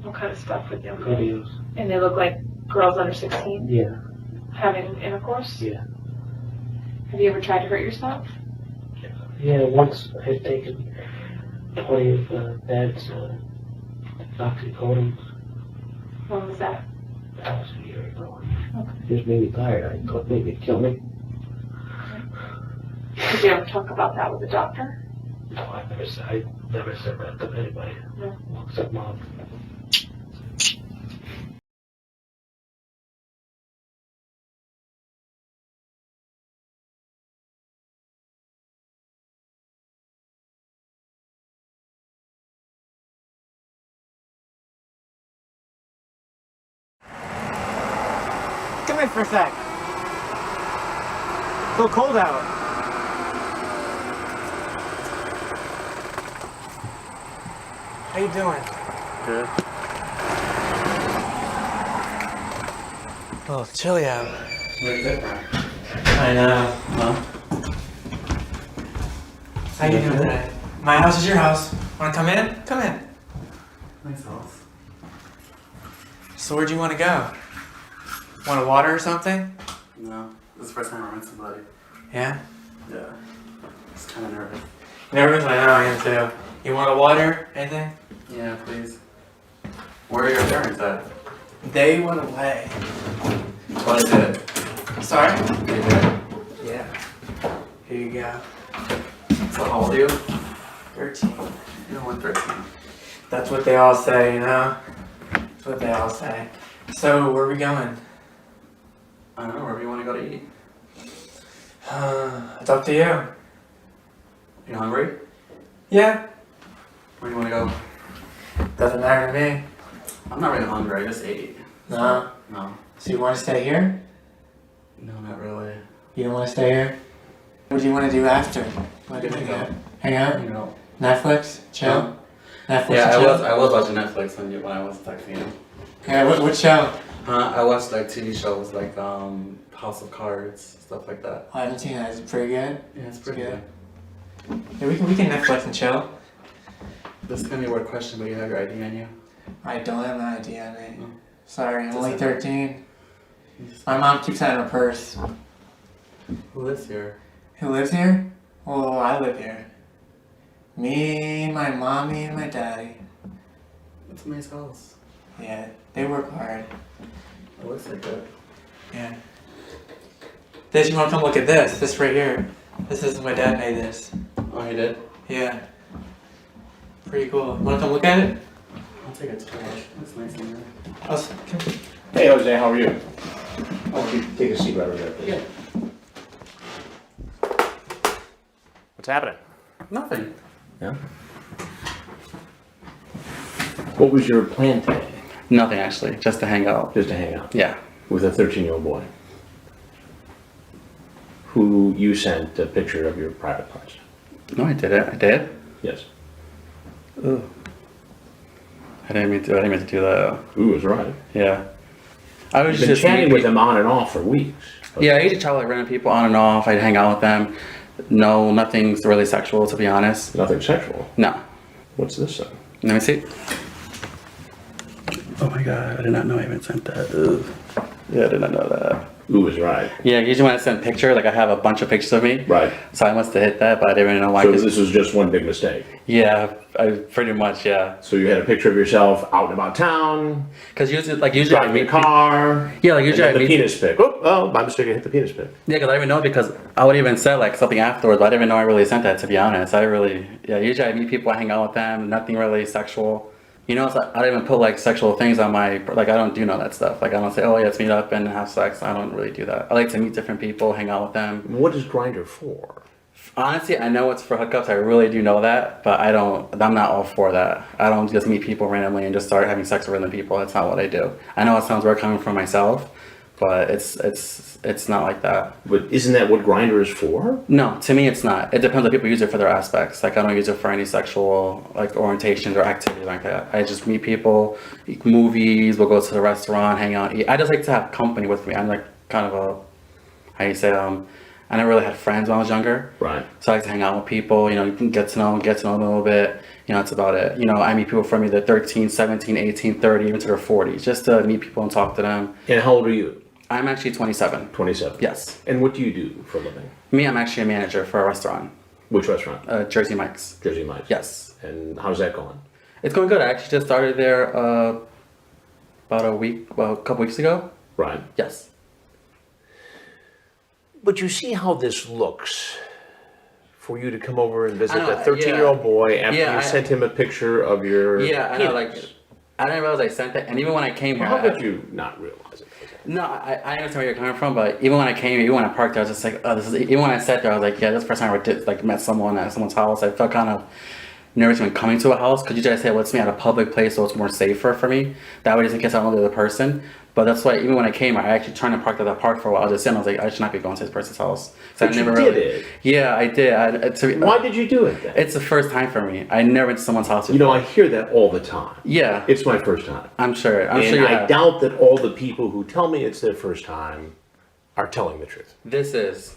What kind of stuff with young girls? Videos. And they look like girls under 16 Yeah. having intercourse? Yeah. Have you ever tried to hurt yourself? Yeah, once I had taken 20 of Dad's oxycodone. When was that? That was a year ago. Okay. It just made me tired. I thought maybe it'd kill me. Did you ever talk about that with the doctor? No, I never said that to anybody. No. Except Mom. Come in for a sec. It's a little cold out. How you doing? Good. Oh, it's chilly out. Way different. I know. Huh? How you doing today? My house is your house. Wanna come in? Come in. Nice house. So where'd you wanna go? Want a water or something? No, this is the first time I met somebody. Yeah? Yeah. It's kind of nervous. Nervous? I know, I am too. You want a water? Anything? Yeah, please. Where are your parents at? They went away. What is it? Sorry? They did. Yeah. Here you go. So how old are you? 13. You're 113. That's what they all say, you know? That's what they all say. So, where are we going? I don't know, wherever you want to go to eat. It's up to you. You hungry? Yeah. Where do you want to go? Doesn't matter to me. I'm not really hungry, I just ate. No? No. So you want to stay here? No, not really. You don't want to stay here? What do you want to do after? Want to Hang hang out. out? Hang out? You know. Netflix? Chill? Huh? Netflix Yeah, and chill? I was watching Netflix when I was texting you. Yeah, what show? Huh? I watched like TV shows like House of Cards, stuff like that. I haven't seen that. Is it pretty good? Yeah, it's pretty good. Yeah, we can Netflix and chill. This is gonna be a weird question, but you have your ID on you? I don't have my ID on me. Sorry, I'm only 13. My mom keeps that in her purse. Who lives here? Who lives here? Well, I live here. Me, my mommy, and my daddy. That's a nice house. Yeah, they work hard. It looks like that. Yeah. This, you wanna come look at this? This right here. This is my dad made this. Oh, he did? Yeah. Pretty cool. Wanna come look at it? I'll take a tour. That's nice in there. Hey, Jose, how are you? Oh, take a seat right over there, please. Yeah. What's happening? Nothing. Yeah? What was your plan today? Nothing, actually. Just to hang out. Just to hang out? Yeah. With a 13-year-old boy? Who you sent a picture of your private parts? No, I did it. I did? Yes. Ugh. I didn't mean to do that. Ooh, was right. Yeah. I was You've been just chatting with him on and off for weeks. Yeah, I used to chat with like random people on and off. I'd hang out with them. No, nothing's really sexual, to be honest. Nothing sexual? No. What's this then? Let me see. Oh my god, I did not know I even sent that. Ugh. Yeah, I did not know that. Ooh was right. Yeah, usually when I send a picture, like I have a bunch of pictures of me. Right. So I must have hit that, but I didn't even know why. So this was just one big mistake? Yeah, pretty much, yeah. So you had a picture of yourself out and about town? Because usually driving a car? Yeah, like usually I the meet penis pic. Oh, by mistake I hit the penis pic. Yeah, because I didn't even know because I would even say like something afterwards, but I didn't even know I really sent that, to be honest. Usually I meet people, I hang out with them, nothing really sexual. You know, so I don't even put like sexual things on my, like I don't do none of that stuff. Like I don't say, oh yeah, let's meet up and have sex. I don't really do that. I like to meet different people, hang out with them. What is Grindr for? Honestly, I know it's for hookups. I really do know that, but I'm not all for that. I don't just meet people randomly and just start having sex with random people. That's not what I do. I know it sounds weird coming from myself, but it's not like that. But isn't that what Grindr is for? No, to me it's not. It depends on people use it for their aspects. Like I don't use it for any sexual like orientations or activities like that. I just meet people, eat movies, we'll go to the restaurant, hang out, eat. I just like to have company with me. I'm like kind of a, how you say, I never really had friends when I was younger. Right. So I like to hang out with people, you can get to know them a little bit. That's about it. I meet people from either 13, 17, 18, 30, even to their 40s, just to meet people and talk to them. And how old are you? I'm actually 27. 27? Yes. And what do you do for a living? Me, I'm actually a manager for a restaurant. Which restaurant? Jersey Mike's. Jersey Mike's? Yes. And how's that going? It's going good. I actually just started there about a couple weeks ago. Right. Yes. But you see how this looks for you to come over and visit I know, that 13-year-old boy after you sent him a picture of your I know, penis. I didn't realize I sent that, and even when I came here... How could you not realize it? No, I understand where you're coming from, but even when I came here, even when I parked there, I was just like, even when I sat there, I was like, yeah, this is the first time I did, met someone at someone's house. I felt kind of nervous when coming to a house, because usually I say, well, it's me at a public place, so it's more safer for me. That way, just in case I don't know the other person. But that's why, even when I came, I actually trying to park at that park for a while. I was just sitting, I was like, I should not be going to this person's house. But you did it. Yeah, I did. Why did you do it then? It's the first time for me. I never went to someone's house before. I hear that all the time. Yeah. It's my first time. I'm sure. I doubt that all the people who tell me it's their first time are telling the truth. This is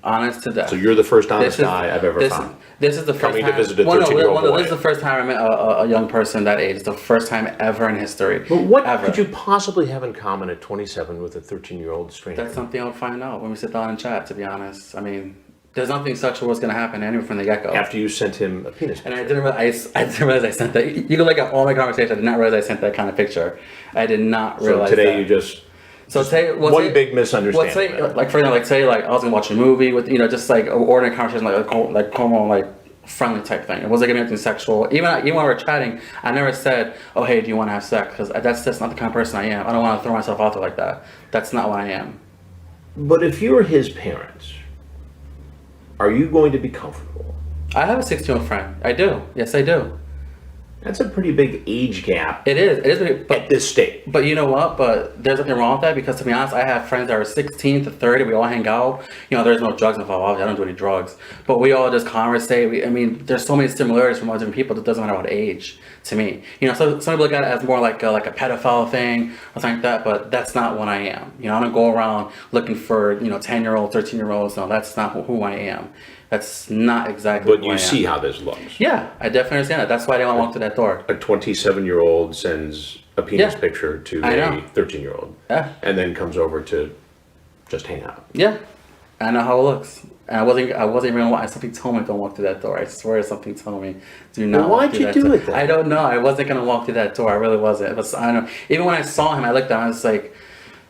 honest to death. So you're the first honest guy I've ever found. This is the first coming time. to visit a 13-year-old boy. This is the first time I met a young person that age. It's the first time ever in history. But what could you possibly have in common at 27 with a 13-year-old stranger? That's something I'll find out when we sit down and chat, to be honest. I mean, there's nothing sexual was going to happen anyway from the get-go. After you sent him a penis picture. And I didn't realize I sent that. You can look at all my conversations. I did not realize I sent that kind of picture. I did not realize So today that. you just... So one big misunderstanding. Like for example, say I was gonna watch a movie with just like an ordinary conversation, like friendly type thing. It wasn't gonna be anything sexual. Even when we were chatting, I never said, "Oh hey, do you want to have sex?" Because that's not the kind of person I am. I don't want to throw myself out there like that. That's not what I am. But if you're his parents, are you going to be comfortable? I have a 16-year-old friend. I do. Yes, I do. That's a pretty big age gap. It is, but at this stage. But you know what? But there's nothing wrong with that, because to be honest, I have friends that are 16 to 30. We all hang out. You know, there's no drugs involved. Obviously, I don't do any drugs, but we all just conversate. I mean, there's so many similarities from all different people. It doesn't matter what age to me. You know, so some people look at it as more like a pedophile thing or something like that, but that's not what I am. You know, I don't go around looking for 10-year-olds, 13-year-olds. No, that's not who I am. That's not exactly. But you see how this looks. Yeah, I definitely understand that. That's why I didn't want to walk through that door. A 27-year-old sends a penis picture to I a know. 13-year-old. Yeah. And then comes over to just hang out. Yeah, I know how it looks. And I wasn't even gonna walk. Something told me don't walk through that door. I swear something told me do not. Well, walk why'd through you that do door. it then? I don't know. I wasn't gonna walk through that door. I really wasn't. But I don't know. Even when I saw him, I looked at him. I was like,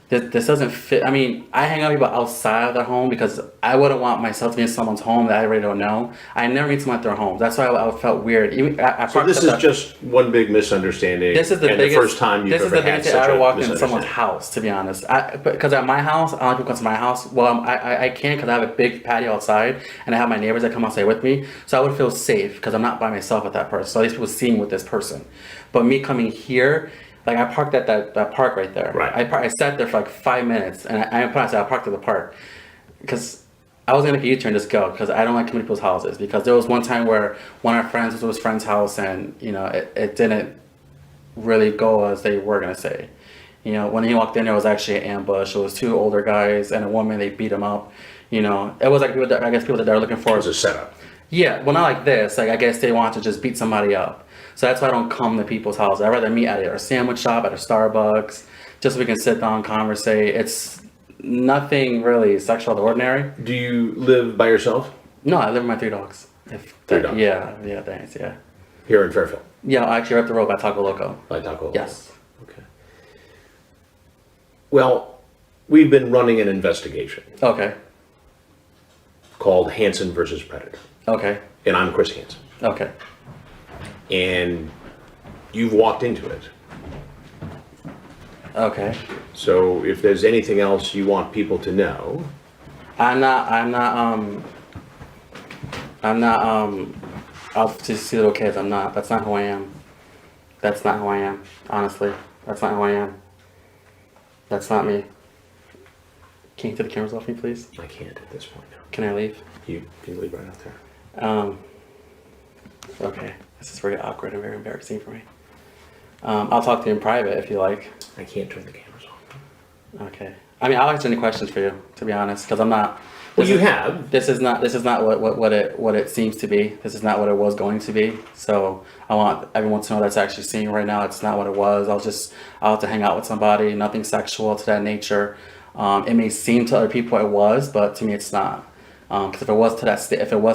this doesn't fit. I mean, I hang out with people outside of their home because I wouldn't want myself to be in someone's home that I really don't know. I never meet someone at their home. That's why I felt weird. Even So this is just one big misunderstanding. This is the and biggest. the first time you've this is ever the had biggest thing I such ever a walked into someone's misunderstanding. house. To be honest, because at my house, I don't like people come to my house. Well, I can because I have a big patio outside, and I have my neighbors that come outside with me, so I would feel safe because I'm not by myself with that person. So at least people see me with this person. But me coming here. Like I parked at that park right there. Right. I sat there for like 5 minutes, and I parked at the park because I was gonna make a U-turn and just go because I don't like coming to people's houses. Because there was one time where one of our friends was to his friend's house, and it didn't really go as they were gonna say. When he walked in, there was actually an ambush. It was two older guys and a woman. They beat him up. It was like people that they were looking for. It was a setup. Yeah, well, not like this. Like I guess they want to just beat somebody up. So that's why I don't come to people's houses. I'd rather meet at a sandwich shop, at a Starbucks, just so we can sit down, conversate. It's nothing really sexual or ordinary. Do you live by yourself? No, I live with my 3 dogs. Three dogs? Yeah, thanks, yeah. Here in Fairfield? Yeah, actually right up the road by Taco Loco. By Taco Loco? Yes. Okay. Well, we've been running an investigation. Okay. Called Hansen versus Predator. Okay. And I'm Chris Hansen. Okay. And you've walked into it. Okay. So if there's anything else you want people to know. I'll just see little kids. That's not who I am. That's not who I am. Honestly. That's not who I am. That's not me. Can you take the cameras off me, please? I can't at this point. No. Can I leave? You can leave right out there. Okay. This is very awkward and very embarrassing for me. I'll talk to you in private if you like. I can't turn the cameras on. Okay. I mean, I'll answer any questions for you, to be honest, because I'm not. Well, you have. This is not what it seems to be. This is not what it was going to be. So I want everyone to know that's actually seeing right now. It's not what it was. I'll have to hang out with somebody. Nothing sexual to that nature. It may seem to other people it was, but to me it's not. Because if it was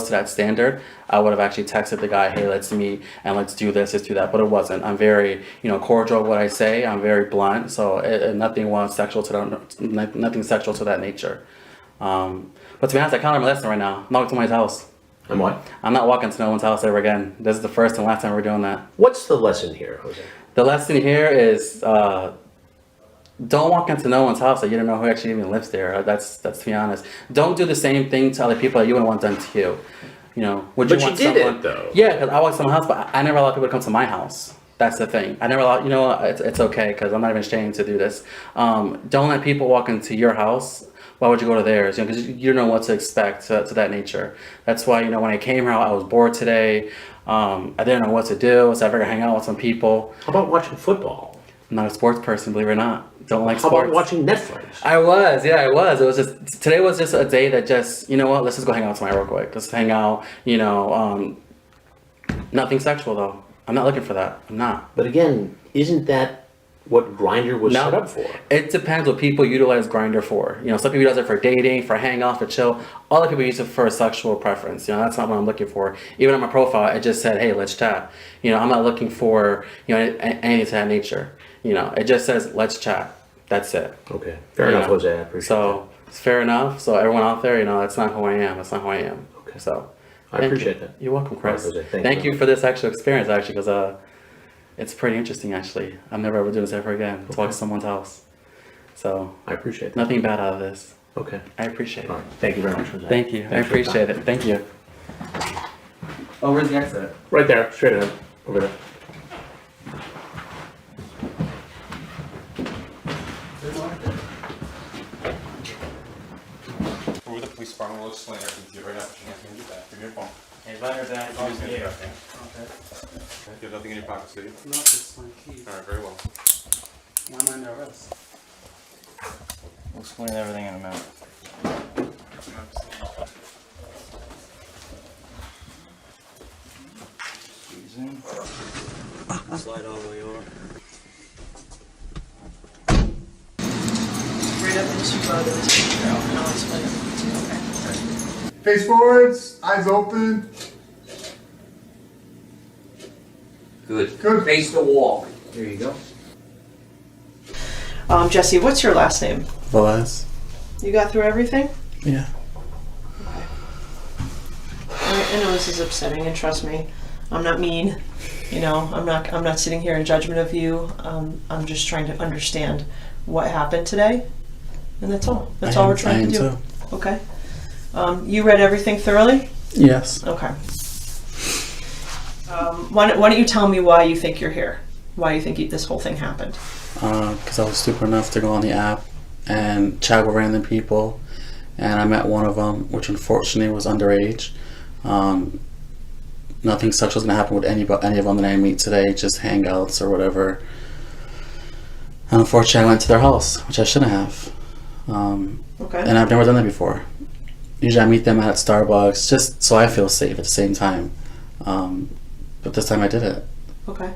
to that standard, I would have actually texted the guy, hey, let's meet and let's do this, let's do that. But it wasn't. I'm very, cordial with what I say. I'm very blunt. So nothing was sexual to that, nothing sexual to that nature. But to be honest, I can't remember lesson right now. I'm not walking to my house. And what? I'm not walking to no one's house ever again. This is the first and last time we're doing that. What's the lesson here, Jose? The lesson here is don't walk into no one's house that you don't know who actually even lives there. That's to be honest. Don't do the same thing to other people that you wouldn't want done to you. But you did it though. Yeah, because I walked to someone's house, but I never allowed people to come to my house. That's the thing. I never allowed. It's okay because I'm not even ashamed to do this. Don't let people walk into your house. Why would you go to theirs? Because you don't know what to expect to that nature. That's why when I came here, I was bored today. I didn't know what to do, so I figured I'd hang out with some people. How about watching football? I'm not a sports person, believe it or not. Don't like How sports. about watching Netflix? I was. It was just today was just a day that just let's just go hang out tonight real quick. Let's hang out. Nothing sexual though. I'm not looking for that. I'm not. But again, isn't that what Grindr was set up for? It depends what people utilize Grindr for. Some people use it for dating, for hang out, for chill. Other people use it for a sexual preference. That's not what I'm looking for. Even on my profile, it just said, "Hey, let's chat." I'm not looking for anything to that nature. It just says, "Let's chat." That's it. Okay. Fair enough, Jose. I appreciate So it's fair enough. So everyone out there, that's not who I am. That's not who I am. Okay. So I appreciate that. You're welcome, Chris. All right, Jose. Thank you for this actual experience, actually, because it's pretty interesting, actually. I'm never ever doing this ever again. To walk to someone's house. So I appreciate that. Nothing bad out of this. Okay. I appreciate it. All right. Thank you very much, Jose. Thank you. I Thanks for your appreciate time. it. Thank you. Oh, where's the exit? Right there, straight ahead, over there. We sprung a little slant with you right now, but you can't get back. Give me your phone. Hey, better back. Okay. Yeah. Okay. You have nothing in your pockets, do you? No, just my keys. All right, very well. Why am I under arrest? We'll explain everything in a minute. Squeeze in. Slide all the way over. Right up into the teacher, and I'll explain everything to you, okay? Face forwards, eyes open. Good. Good. Face the wall. There you go. Jesse, what's your last name? Velez. You got through everything? Yeah. I know this is upsetting, and trust me, I'm not mean. You know, I'm not sitting here in judgment of you. I'm just trying to understand what happened today, and that's all. That's all we're trying to do. Too. Okay. You read everything thoroughly? Yes. Okay. Why don't you tell me why you think you're here? Why you think this whole thing happened? Because I was stupid enough to go on the app and chat with random people, and I met one of them, which unfortunately was underage. Nothing sexual is going to happen with any of them that I meet today, just hangouts or whatever. And unfortunately, I went to their house, which I shouldn't have. Okay. And I've never done that before. Usually I meet them at Starbucks, just so I feel safe at the same time. But this time I did it. Okay.